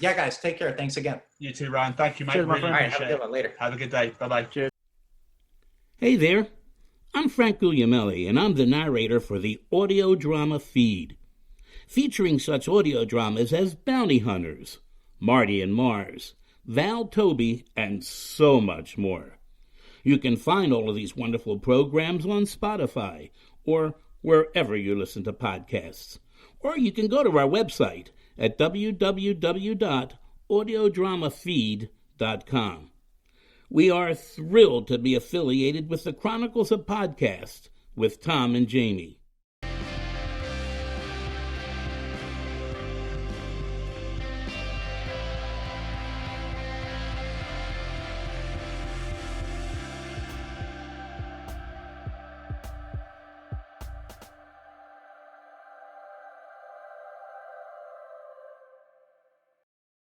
Yeah, guys, take care. Thanks again. You too, Ryan. Thank you, mate. Cheers, my really friend. All right, have a good one later. Have a good day. Bye-bye. Cheers. Hey there. I'm Frank Guglielmelli, and I'm the narrator for the audio drama Feed, featuring such audio dramas as Bounty Hunters, Marty and Mars, Val Toby, and so much more. You can find all of these wonderful programs on Spotify or wherever you listen to podcasts. Or you can go to our website at www.audiodramafeed.com. We are thrilled to be affiliated with the Chronicles of Podcast with Tom and Jamie.